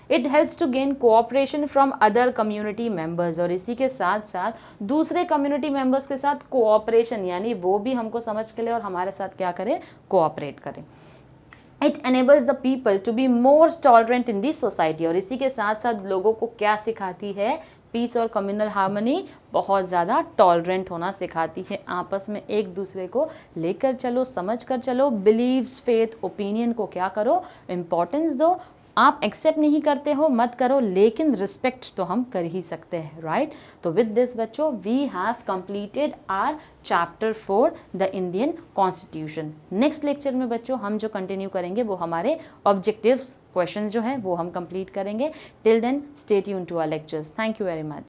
Speaker 1: It helps to gain cooperation from other community members, और इसी के साथ साथ दूसरे कम्युनिटी मेंबर्स के साथ कोऑपरेशन, यानी वो भी हमको समझ के ले और हमारे साथ क्या करें, कोऑपरेट करें। It enables the people to be more tolerant in this society, और इसी के साथ साथ लोगों को क्या सिखाती है? पीस और कम्युनल हार्मनी बहुत ज़्यादा टॉलरेंट होना सिखाती है। आपस में एक दूसरे को लेकर चलो, समझ कर चलो, बिलीव्स, फेथ, ओपिनियन को क्या करो, इम्पोर्टेंस दो। आप एक्सेप्ट नहीं करते हो, मत करो, लेकिन रिस्पेक्ट तो हम कर ही सकते हैं, राइट? तो विद दिस बच्चों, we have completed our chapter 4 the Indian constitution. Next lecture में बच्चों हम जो कंटिन्यू करेंगे वो हमारे ऑब्जेक्टिव्स क्वेश्चंस जो हैं वो हम कंप्लीट करेंगे। Till then stay tuned to our lectures. Thank you very much.